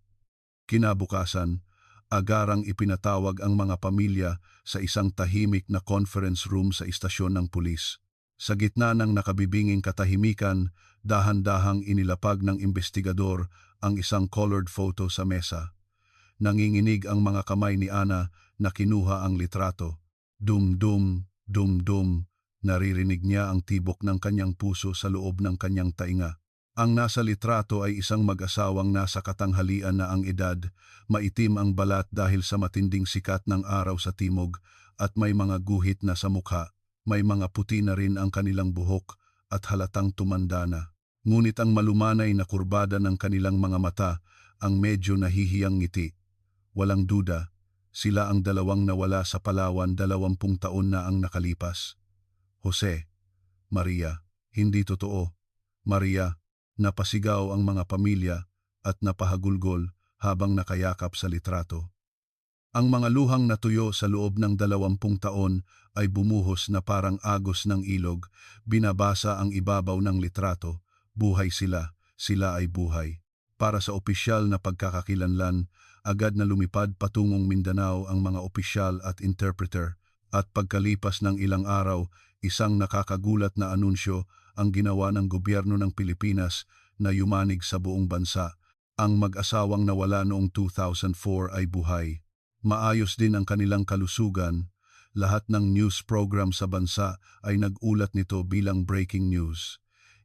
Kinabukasan, agarang ipinatawag ang mga pamilya sa isang tahimik na conference room sa istasyon ng pulis. Sa gitna ng nakabibinging katahimikan, dahan-dahang inilapag ng investigador ang isang colored photo sa mesa. Nanginginig ang mga kamay ni Ana na kinuha ang litrato. Dum-dum, dum-dum, naririnig niya ang tibok ng kanyang puso sa loob ng kanyang tainga. Ang nasa litrato ay isang mag-asawang nasa katanghalian na ang edad, maitim ang balat dahil sa matinding sikat ng araw sa timog at may mga guhit na sa mukha. May mga puti na rin ang kanilang buhok at halatang tumanda na. Ngunit ang malumanay na kurbada ng kanilang mga mata ang medyo nahihiyang ngiti. Walang duda, sila ang dalawang nawala sa Palawan 20 taon na ang nakalipas. Jose, Maria, hindi totoo. Maria, napasigaw ang mga pamilya at napahagulgol habang nakayakap sa litrato. Ang mga luhang natuyo sa loob ng 20 taon ay bumuhos na parang agos ng ilog, binabasa ang ibabaw ng litrato, buhay sila, sila ay buhay. Para sa opisyal na pagkakakilanlan, agad na lumipad patungong Mindanao ang mga opisyal at interpreter, at pagkalipas ng ilang araw, isang nakakagulat na anunsyo ang ginawa ng gobyerno ng Pilipinas na yumanig sa buong bansa. Ang mag-asawang nawala noong 2004 ay buhay. Maayos din ang kanilang kalusugan. Lahat ng news program sa bansa ay nag-ulat nito bilang breaking news.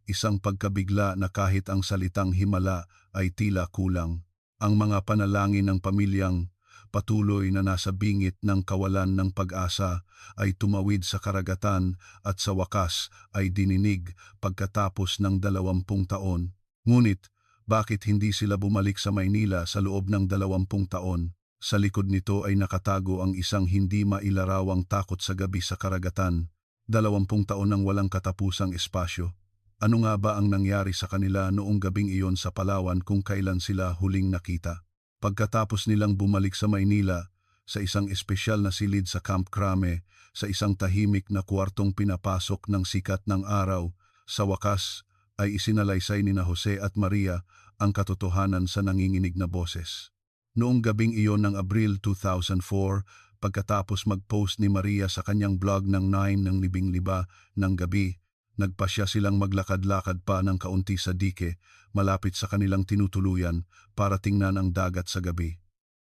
Isang pagkabigla na kahit ang salitang himala ay tila kulang. Ang mga panalangin ng pamilyang patuloy na nasa bingit ng kawalan ng pag-asa ay tumawid sa karagatan at sa wakas ay dininig pagkatapos ng 20 taon. Ngunit, bakit hindi sila bumalik sa Maynila sa loob ng 20 taon? Sa likod nito ay nakatago ang isang hindi mailarawang takot sa gabi sa karagatan. 20 taon ng walang katapusang espasyo. Ano nga ba ang nangyari sa kanila noong gabing iyon sa Palawan kung kailan sila huling nakita? Pagkatapos nilang bumalik sa Maynila, sa isang espesyal na silid sa Camp Crame, sa isang tahimik na kwartong pinapasok ng sikat ng araw, sa wakas ay isinalaysay ni na Jose at Maria ang katotohanan sa nanginginig na boses. Noong gabing iyon ng Abril 2004, pagkatapos mag-post ni Maria sa kanyang blog ng 9 ng libing-liba ng gabi, nagpasya silang maglakad-lakad pa ng kaunti sa dike malapit sa kanilang tinutuluyan para tingnan ang dagat sa gabi.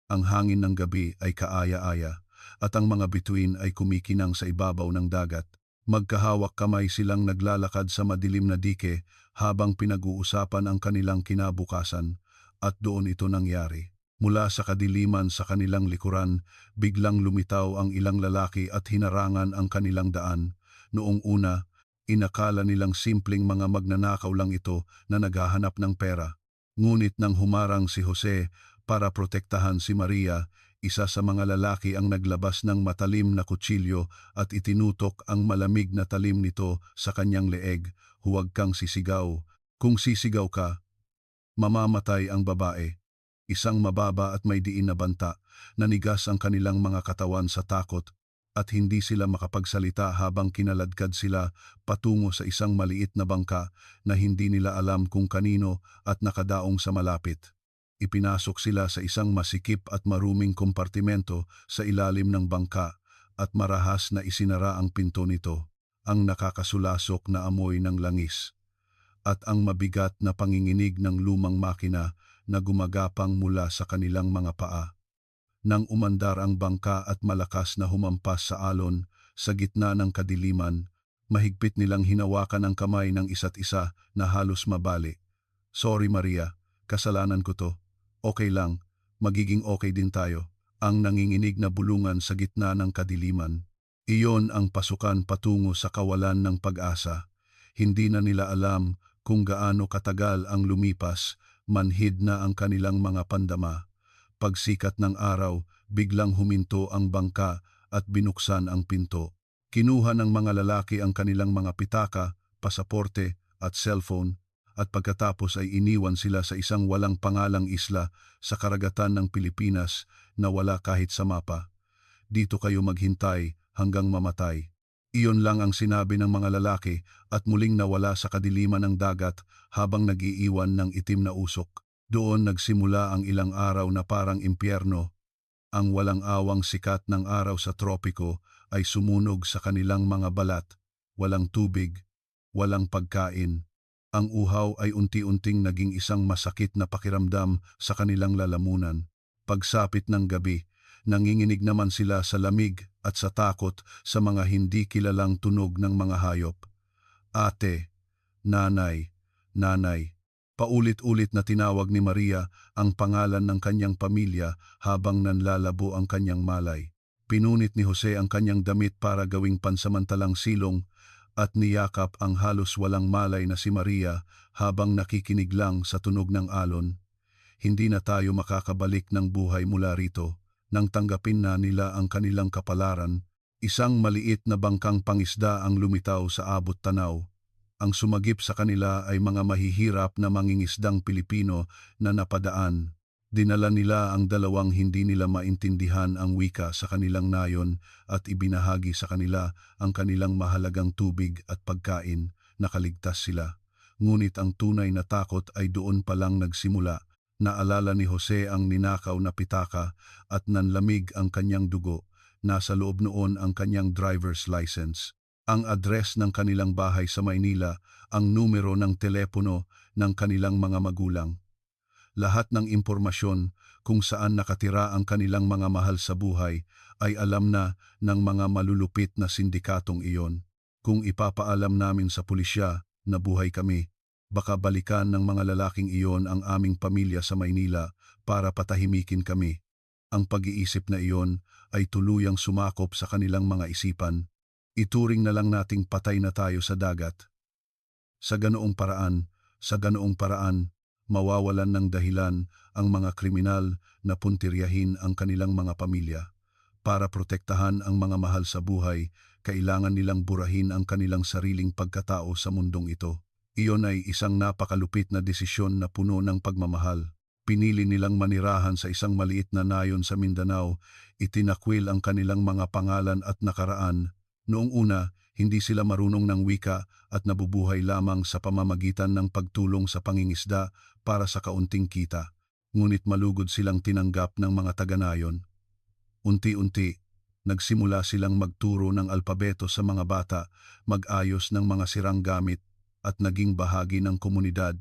Ang hangin ng gabi ay kaaya-aya at ang mga bituin ay kumikinang sa ibabaw ng dagat. Magkahawak kamay silang naglalakad sa madilim na dike habang pinag-uusapan ang kanilang kinabukasan at doon ito nangyari. Mula sa kadiliman sa kanilang likuran, biglang lumitaw ang ilang lalaki at hinarangan ang kanilang daan. Noong una, inakala nilang simpleng mga magnanakaw lang ito na naghahanap ng pera. Ngunit nang humarang si Jose para protektahan si Maria, isa sa mga lalaki ang naglabas ng matalim na kutsilyo at itinutok ang malamig na talim nito sa kanyang leeg. Huwag kang sisigaw. Kung sisigaw ka, mamamatay ang babae. Isang mababa at may diin na banta, nanigas ang kanilang mga katawan sa takot at hindi sila makapagsalita habang kinaladkad sila patungo sa isang maliit na bangka na hindi nila alam kung kanino at nakadaong sa malapit. Ipinasok sila sa isang masikip at maruming kompartimento sa ilalim ng bangka at marahas na isinara ang pinto nito, ang nakakasulasok na amoy ng langis, at ang mabigat na panginginig ng lumang makina na gumagapang mula sa kanilang mga paa. Nang umandar ang bangka at malakas na humampas sa alon, sa gitna ng kadiliman, mahigpit nilang hinawakan ang kamay ng isa't isa na halos mabali. Sorry Maria, kasalanan ko to. Okay lang, magiging okay din tayo. Ang nanginginig na bulungan sa gitna ng kadiliman. Iyon ang pasukan patungo sa kawalan ng pag-asa. Hindi na nila alam kung gaano katagal ang lumipas, manhid na ang kanilang mga pandama. Pagsikat ng araw, biglang huminto ang bangka at binuksan ang pinto. Kinuha ng mga lalaki ang kanilang mga pitaka, pasaporte at cellphone at pagkatapos ay iniwan sila sa isang walang pangalang isla sa karagatan ng Pilipinas na wala kahit sa mapa. Dito kayo maghintay hanggang mamatay. Iyon lang ang sinabi ng mga lalaki at muling nawala sa kadiliman ng dagat habang nag-iiwan ng itim na usok. Doon nagsimula ang ilang araw na parang impyerno. Ang walang awang sikat ng araw sa tropiko ay sumunog sa kanilang mga balat. Walang tubig, walang pagkain. Ang uhaw ay unti-unting naging isang masakit na pakiramdam sa kanilang lalamunan. Pagsapit ng gabi, nanginginig naman sila sa lamig at sa takot sa mga hindi kilalang tunog ng mga hayop. Ate, nanay, nanay. Paulit-ulit na tinawag ni Maria ang pangalan ng kanyang pamilya habang nanlalabo ang kanyang malay. Pinunit ni Jose ang kanyang damit para gawing pansamantalang silong at niyakap ang halos walang malay na si Maria habang nakikinig lang sa tunog ng alon. Hindi na tayo makakabalik ng buhay mula rito. Nang tanggapin na nila ang kanilang kapalaran, isang maliit na bangkang pangisda ang lumitaw sa abot tanaw. Ang sumagip sa kanila ay mga mahihirap na mangingisdang Pilipino na napadaan. Dinala nila ang dalawang hindi nila maintindihan ang wika sa kanilang nayon at ibinahagi sa kanila ang kanilang mahalagang tubig at pagkain. Nakaligtas sila. Ngunit ang tunay na takot ay doon pa lang nagsimula. Naalala ni Jose ang ninakaw na pitaka at nanlamig ang kanyang dugo. Nasa loob noon ang kanyang driver's license, ang address ng kanilang bahay sa Maynila, ang numero ng telepono ng kanilang mga magulang. Lahat ng impormasyon kung saan nakatira ang kanilang mga mahal sa buhay ay alam na ng mga malulupit na sindikatong iyon. Kung ipapaalam namin sa pulisya na buhay kami, baka balikan ng mga lalaking iyon ang aming pamilya sa Maynila para patahimikin kami. Ang pag-iisip na iyon ay tuluyang sumakop sa kanilang mga isipan. Ituring na lang nating patay na tayo sa dagat. Sa ganoong paraan, mawawalan ng dahilan ang mga kriminal na puntiryahin ang kanilang mga pamilya. Para protektahan ang mga mahal sa buhay, kailangan nilang burahin ang kanilang sariling pagkatao sa mundong ito. Iyon ay isang napakalupit na desisyon na puno ng pagmamahal. Pinili nilang manirahan sa isang maliit na nayon sa Mindanao, itinakwil ang kanilang mga pangalan at nakaraan. Noong una, hindi sila marunong ng wika at nabubuhay lamang sa pamamagitan ng pagtulong sa pangingisda para sa kaunting kita. Ngunit malugod silang tinanggap ng mga taga-nayon. Unti-unti, nagsimula silang magturo ng alpabeto sa mga bata, mag-ayos ng mga sirang gamit, at naging bahagi ng komunidad.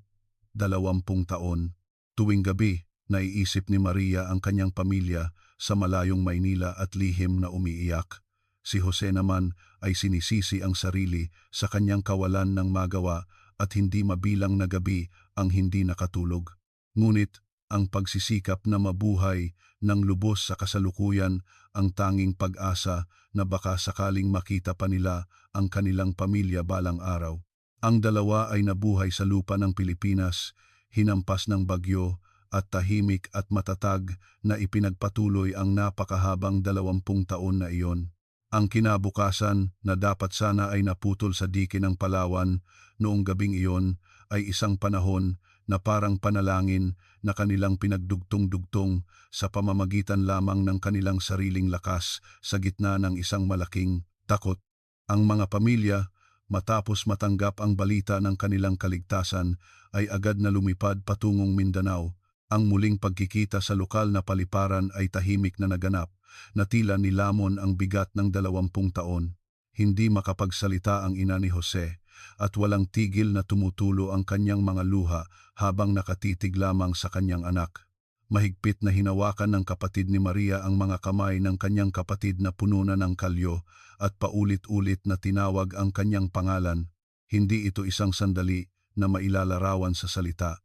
20 taon. Tuwing gabi, naiisip ni Maria ang kanyang pamilya sa malayong Maynila at lihim na umiiyak. Si Jose naman ay sinisisi ang sarili sa kanyang kawalan ng magawa at hindi mabilang na gabi ang hindi nakatulog. Ngunit ang pagsisikap na mabuhay ng lubos sa kasalukuyan ang tanging pag-asa na baka sakaling makita pa nila ang kanilang pamilya balang araw. Ang dalawa ay nabuhay sa lupa ng Pilipinas, hinampas ng bagyo at tahimik at matatag na ipinagpatuloy ang napakahabang 20 taon na iyon. Ang kinabukasan na dapat sana ay naputol sa dike ng Palawan noong gabing iyon ay isang panahon na parang panalangin na kanilang pinagdugtong-dugtong sa pamamagitan lamang ng kanilang sariling lakas sa gitna ng isang malaking takot. Ang mga pamilya, matapos matanggap ang balita ng kanilang kaligtasan, ay agad na lumipad patungong Mindanao. Ang muling pagkikita sa lokal na paliparan ay tahimik na naganap, na tila nilamon ang bigat ng 20 taon. Hindi makapagsalita ang ina ni Jose, at walang tigil na tumutulo ang kanyang mga luha habang nakatitig lamang sa kanyang anak. Mahigpit na hinawakan ng kapatid ni Maria ang mga kamay ng kanyang kapatid na puno na ng kalyo at paulit-ulit na tinawag ang kanyang pangalan. Hindi ito isang sandali na mailalarawan sa salita.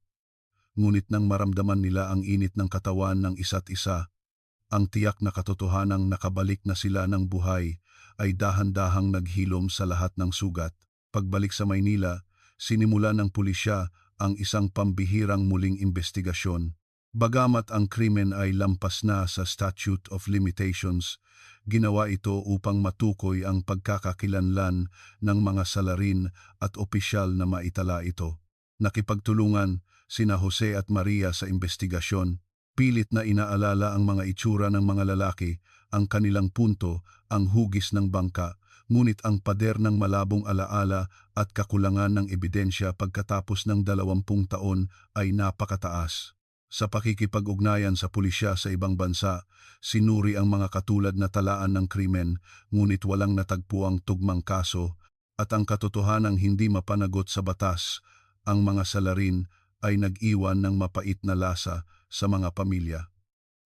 Ngunit nang maramdaman nila ang init ng katawan ng isa't isa, ang tiyak na katotohanang nakabalik na sila ng buhay ay dahan-dahang naghilom sa lahat ng sugat. Pagbalik sa Maynila, sinimula ng pulisya ang isang pambihirang muling investigasyon. Bagamat ang krimen ay lampas na sa Statute of Limitations, ginawa ito upang matukoy ang pagkakakilanlan ng mga salarin at opisyal na maitala ito. Nakipagtulungan sina Jose at Maria sa investigasyon. Pilit na inaalala ang mga itsura ng mga lalaki, ang kanilang punto, ang hugis ng bangka, ngunit ang pader ng malabong alaala at kakulangan ng ebidensya pagkatapos ng 20 taon ay napakataas. Sa pakikipag-ugnayan sa pulisya sa ibang bansa, sinuri ang mga katulad na talaan ng krimen, ngunit walang natagpuang tugmang kaso, at ang katotohanang hindi mapanagot sa batas, ang mga salarin ay nag-iwan ng mapait na lasa sa mga pamilya.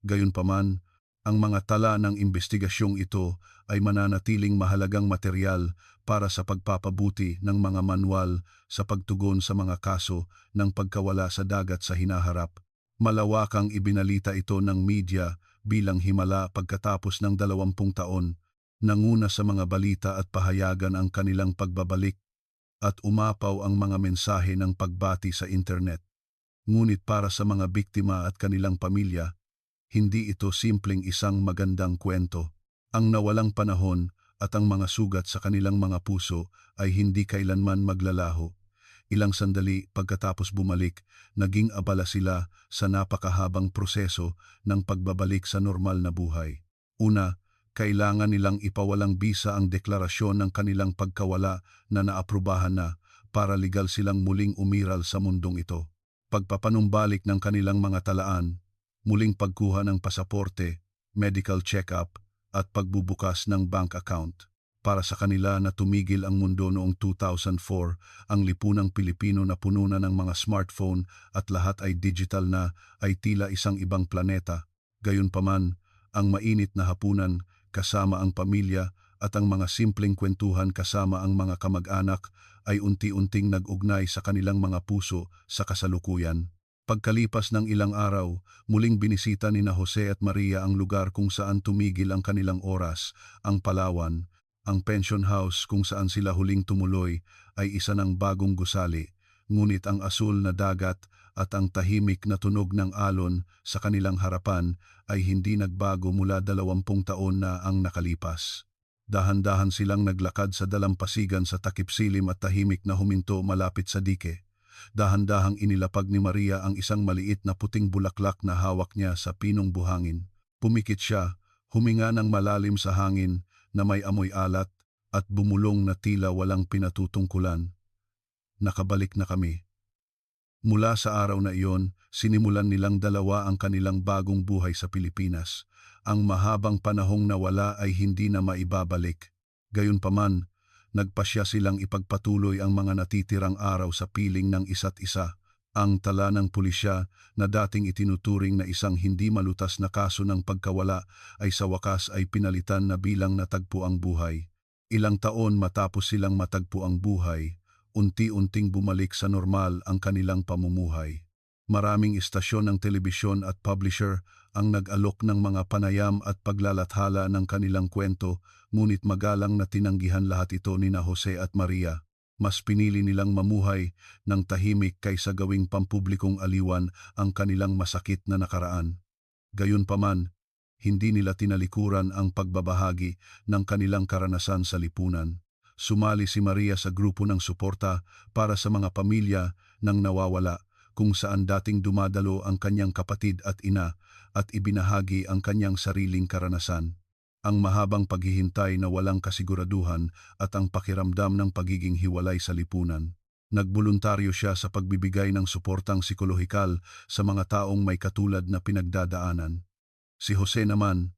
Gayunpaman, ang mga tala ng investigasyong ito ay mananatiling mahalagang material para sa pagpapabuti ng mga manual sa pagtugon sa mga kaso ng pagkawala sa dagat sa hinaharap. Malawakang ibinalita ito ng media bilang himala pagkatapos ng 20 taon. Nanguna sa mga balita at pahayagan ang kanilang pagbabalik at umapaw ang mga mensahe ng pagbati sa internet. Ngunit para sa mga biktima at kanilang pamilya, hindi ito simpleng isang magandang kwento. Ang nawalang panahon at ang mga sugat sa kanilang mga puso ay hindi kailanman maglalaho. Ilang sandali pagkatapos bumalik, naging abala sila sa napakahabang proseso ng pagbabalik sa normal na buhay. Una, kailangan nilang ipawalang bisa ang deklarasyon ng kanilang pagkawala na naaprubahan na para legal silang muling umiral sa mundong ito. Pagpapanumbalik ng kanilang mga talaan, muling pagkuha ng pasaporte, medical check-up at pagbubukas ng bank account. Para sa kanila na tumigil ang mundo noong 2004, ang lipunang Pilipino na puno na ng mga smartphone at lahat ay digital na ay tila isang ibang planeta. Gayunpaman, ang mainit na hapunan kasama ang pamilya at ang mga simpleng kwentuhan kasama ang mga kamag-anak ay unti-unting nag-ugnay sa kanilang mga puso sa kasalukuyan. Pagkalipas ng ilang araw, muling binisita ni na Jose at Maria ang lugar kung saan tumigil ang kanilang oras, ang Palawan. Ang pension house kung saan sila huling tumuloy ay isa ng bagong gusali, ngunit ang asul na dagat at ang tahimik na tunog ng alon sa kanilang harapan ay hindi nagbago mula 20 taon na ang nakalipas. Dahan-dahan silang naglakad sa dalampasigan sa takip silim at tahimik na huminto malapit sa dike. Dahan-dahang inilapag ni Maria ang isang maliit na puting bulaklak na hawak niya sa pinong buhangin. Pumikit siya, huminga ng malalim sa hangin na may amoy alat at bumulong na tila walang pinatutungkulan. Nakabalik na kami. Mula sa araw na iyon, sinimulan nilang dalawa ang kanilang bagong buhay sa Pilipinas. Ang mahabang panahong nawala ay hindi na maibabalik. Gayunpaman, nagpasya silang ipagpatuloy ang mga natitirang araw sa piling ng isa't isa. Ang tala ng pulisya na dating itinuturing na isang hindi malutas na kaso ng pagkawala ay sa wakas ay pinalitan na bilang natagpo ang buhay. Ilang taon matapos silang matagpo ang buhay, unti-unting bumalik sa normal ang kanilang pamumuhay. Maraming istasyon ng telebisyon at publisher ang nag-alok ng mga panayam at paglalathala ng kanilang kwento, ngunit magalang na tinanggihan lahat ito ni na Jose at Maria. Mas pinili nilang mamuhay ng tahimik kaysa gawing pampublikong aliwan ang kanilang masakit na nakaraan. Gayunpaman, hindi nila tinalikuran ang pagbabahagi ng kanilang karanasan sa lipunan. Sumali si Maria sa grupo ng suporta para sa mga pamilya ng nawawala, kung saan dating dumadalo ang kanyang kapatid at ina at ibinahagi ang kanyang sariling karanasan. Ang mahabang paghihintay na walang kasiguraduhan at ang pakiramdam ng pagiging hiwalay sa lipunan. Nagboluntaryo siya sa pagbibigay ng suportang psikolohikal sa mga taong may katulad na pinagdadaanan. Si Jose naman,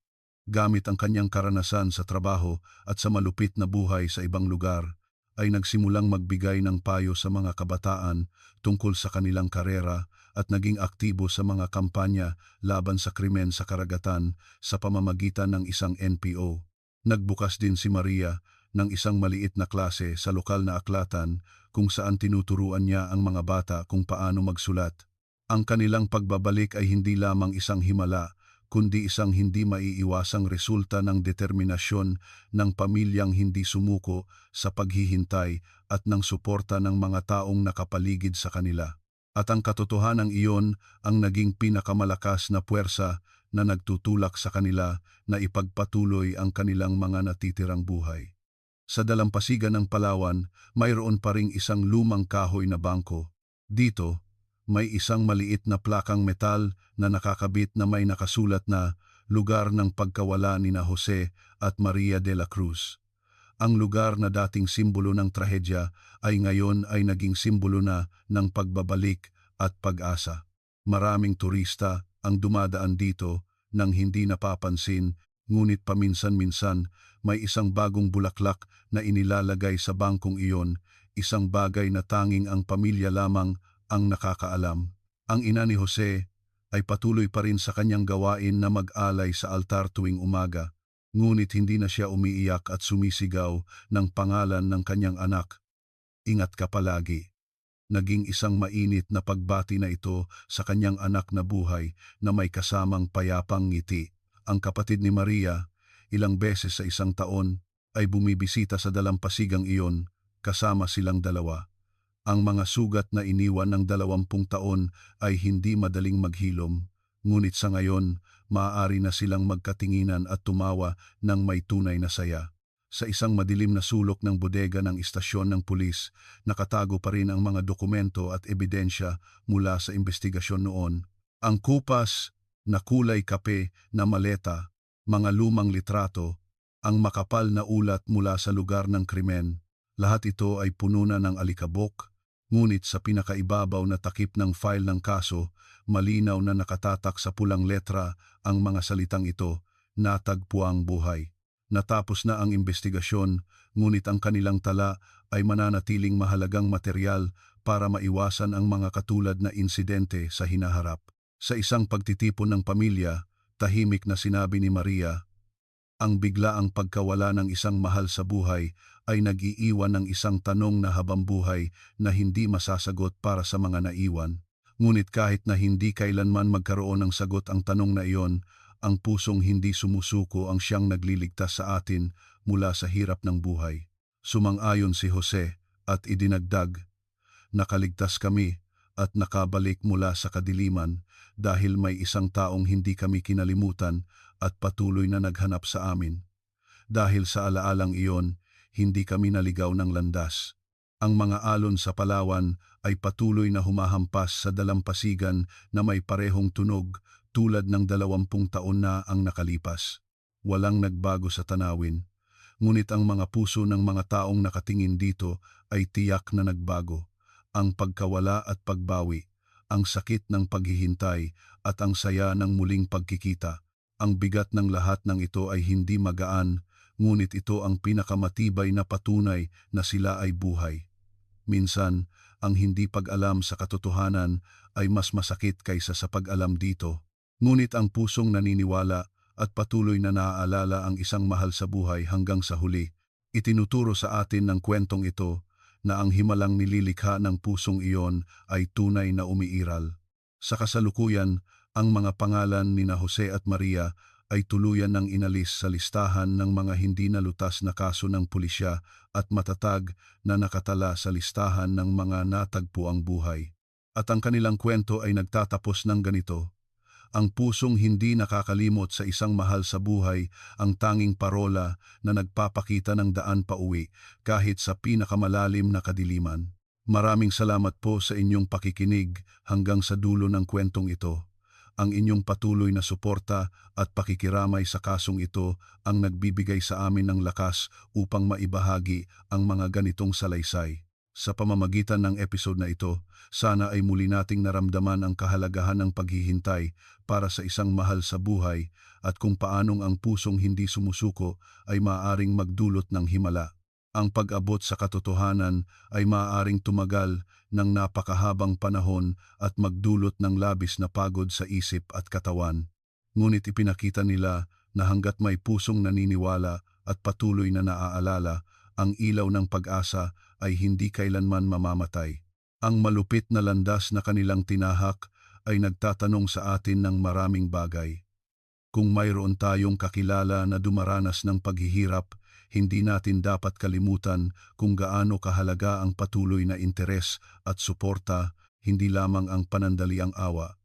gamit ang kanyang karanasan sa trabaho at sa malupit na buhay sa ibang lugar, ay nagsimulang magbigay ng payo sa mga kabataan tungkol sa kanilang karera at naging aktibo sa mga kampanya laban sa krimen sa karagatan sa pamamagitan ng isang NPO. Nagbukas din si Maria ng isang maliit na klase sa lokal na aklatan kung saan tinuturuan niya ang mga bata kung paano magsulat. Ang kanilang pagbabalik ay hindi lamang isang himala, kundi isang hindi maiiwasang resulta ng determinasyon ng pamilyang hindi sumuko sa paghihintay at ng suporta ng mga taong nakapaligid sa kanila. At ang katotohanan iyon ang naging pinakamalakas na puwersa na nagtutulak sa kanila na ipagpatuloy ang kanilang mga natitirang buhay. Sa dalampasigan ng Palawan, mayroon pa ring isang lumang kahoy na bangko. Dito, may isang maliit na plakang metal na nakakabit na may nakasulat na lugar ng pagkawala ni na Jose at Maria de la Cruz. Ang lugar na dating simbolo ng trahedya ay ngayon ay naging simbolo na ng pagbabalik at pag-asa. Maraming turista ang dumadaan dito nang hindi napapansin, ngunit paminsan-minsan may isang bagong bulaklak na inilalagay sa bangkong iyon, isang bagay na tanging ang pamilya lamang ang nakakaalam. Ang ina ni Jose ay patuloy pa rin sa kanyang gawain na mag-alay sa altar tuwing umaga, ngunit hindi na siya umiiyak at sumisigaw ng pangalan ng kanyang anak. Ingat ka palagi. Naging isang mainit na pagbati na ito sa kanyang anak na buhay na may kasamang payapang ngiti. Ang kapatid ni Maria, ilang beses sa isang taon, ay bumibisita sa dalampasigang iyon kasama silang dalawa. Ang mga sugat na iniwan ng 20 taon ay hindi madaling maghilom, ngunit sa ngayon, maaari na silang magkatinginan at tumawa ng may tunay na saya. Sa isang madilim na sulok ng bodega ng istasyon ng pulis, nakatago pa rin ang mga dokumento at ebidensya mula sa investigasyon noon. Ang kupas na kulay kape na maleta, mga lumang litrato, ang makapal na ulat mula sa lugar ng krimen. Lahat ito ay puno na ng alikabok, ngunit sa pinakaibabaw na takip ng file ng kaso, malinaw na nakatatak sa pulang letra ang mga salitang ito, natagpuang buhay. Natapos na ang investigasyon, ngunit ang kanilang tala ay mananatiling mahalagang materyal para maiwasan ang mga katulad na insidente sa hinaharap. Sa isang pagtitipon ng pamilya, tahimik na sinabi ni Maria, ang biglaang pagkawala ng isang mahal sa buhay ay nag-iiwan ng isang tanong na habambuhay na hindi masasagot para sa mga naiwan. Ngunit kahit na hindi kailanman magkaroon ng sagot ang tanong na iyon, ang pusong hindi sumusuko ang siyang nagliligtas sa atin mula sa hirap ng buhay. Sumang-ayon si Jose at idinagdag, nakaligtas kami at nakabalik mula sa kadiliman dahil may isang taong hindi kami kinalimutan at patuloy na naghanap sa amin. Dahil sa alaalang iyon, hindi kami naligaw ng landas. Ang mga alon sa Palawan ay patuloy na humahampas sa dalampasigan na may parehong tunog tulad ng 20 taon na ang nakalipas. Walang nagbago sa tanawin, ngunit ang mga puso ng mga taong nakatingin dito ay tiyak na nagbago. Ang pagkawala at pagbawi, ang sakit ng paghihintay at ang saya ng muling pagkikita. Ang bigat ng lahat ng ito ay hindi magaan, ngunit ito ang pinakamatibay na patunay na sila ay buhay. Minsan, ang hindi pag-alam sa katotohanan ay mas masakit kaysa sa pag-alam dito. Ngunit ang pusong naniniwala at patuloy na naaalala ang isang mahal sa buhay hanggang sa huli. Itinuturo sa atin ng kwentong ito na ang himalang nililikha ng pusong iyon ay tunay na umiiral. Sa kasalukuyan, ang mga pangalan ni na Jose at Maria ay tuluyan ng inalis sa listahan ng mga hindi nalutas na kaso ng pulisya at matatag na nakatala sa listahan ng mga natagpuang buhay. At ang kanilang kwento ay nagtatapos ng ganito. Ang pusong hindi nakakalimot sa isang mahal sa buhay, ang tanging parola na nagpapakita ng daan pauwi kahit sa pinakamalalim na kadiliman. Maraming salamat po sa inyong pakikinig hanggang sa dulo ng kwentong ito. Ang inyong patuloy na suporta at pakikiramay sa kasong ito ang nagbibigay sa amin ng lakas upang maibahagi ang mga ganitong salaysay. Sa pamamagitan ng episode na ito, sana ay muli nating naramdaman ang kahalagahan ng paghihintay para sa isang mahal sa buhay at kung paanong ang pusong hindi sumusuko ay maaaring magdulot ng himala. Ang pag-abot sa katotohanan ay maaaring tumagal ng napakahabang panahon at magdulot ng labis na pagod sa isip at katawan. Ngunit ipinakita nila na hanggat may pusong naniniwala at patuloy na naaalala, ang ilaw ng pag-asa ay hindi kailanman mamamatay. Ang malupit na landas na kanilang tinahak ay nagtatanong sa atin ng maraming bagay. Kung mayroon tayong kakilala na dumaranas ng paghihirap, hindi natin dapat kalimutan kung gaano kahalaga ang patuloy na interes at suporta, hindi lamang ang panandaliang awa.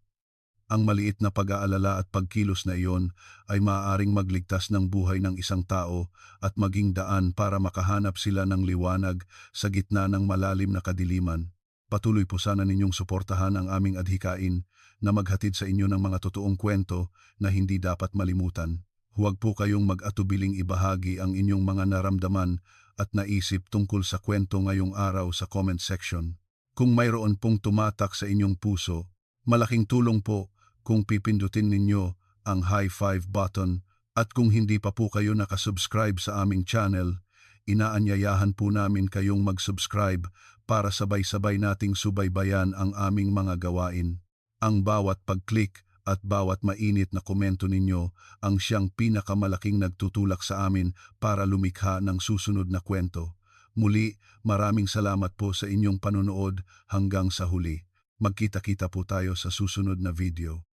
Ang maliit na pag-aalala at pagkilos na iyon ay maaaring magligtas ng buhay ng isang tao at maging daan para makahanap sila ng liwanag sa gitna ng malalim na kadiliman. Patuloy po sana ninyong suportahan ang aming adhikain na maghatid sa inyo ng mga totoong kwento na hindi dapat malimutan. Huwag po kayong mag-atubiling ibahagi ang inyong mga naramdaman at naisip tungkol sa kwento ngayong araw sa comment section. Kung mayroon pong tumatak sa inyong puso, malaking tulong po kung pipindutin ninyo ang high five button at kung hindi pa po kayo nakasubscribe sa aming channel, inaanyayahan po namin kayong mag-subscribe para sabay-sabay nating subaybayan ang aming mga gawain. Ang bawat pag-click at bawat mainit na komento ninyo ang siyang pinakamalaking nagtutulak sa amin para lumikha ng susunod na kwento. Muli, maraming salamat po sa inyong panonood hanggang sa huli. Magkita-kita po tayo sa susunod na video.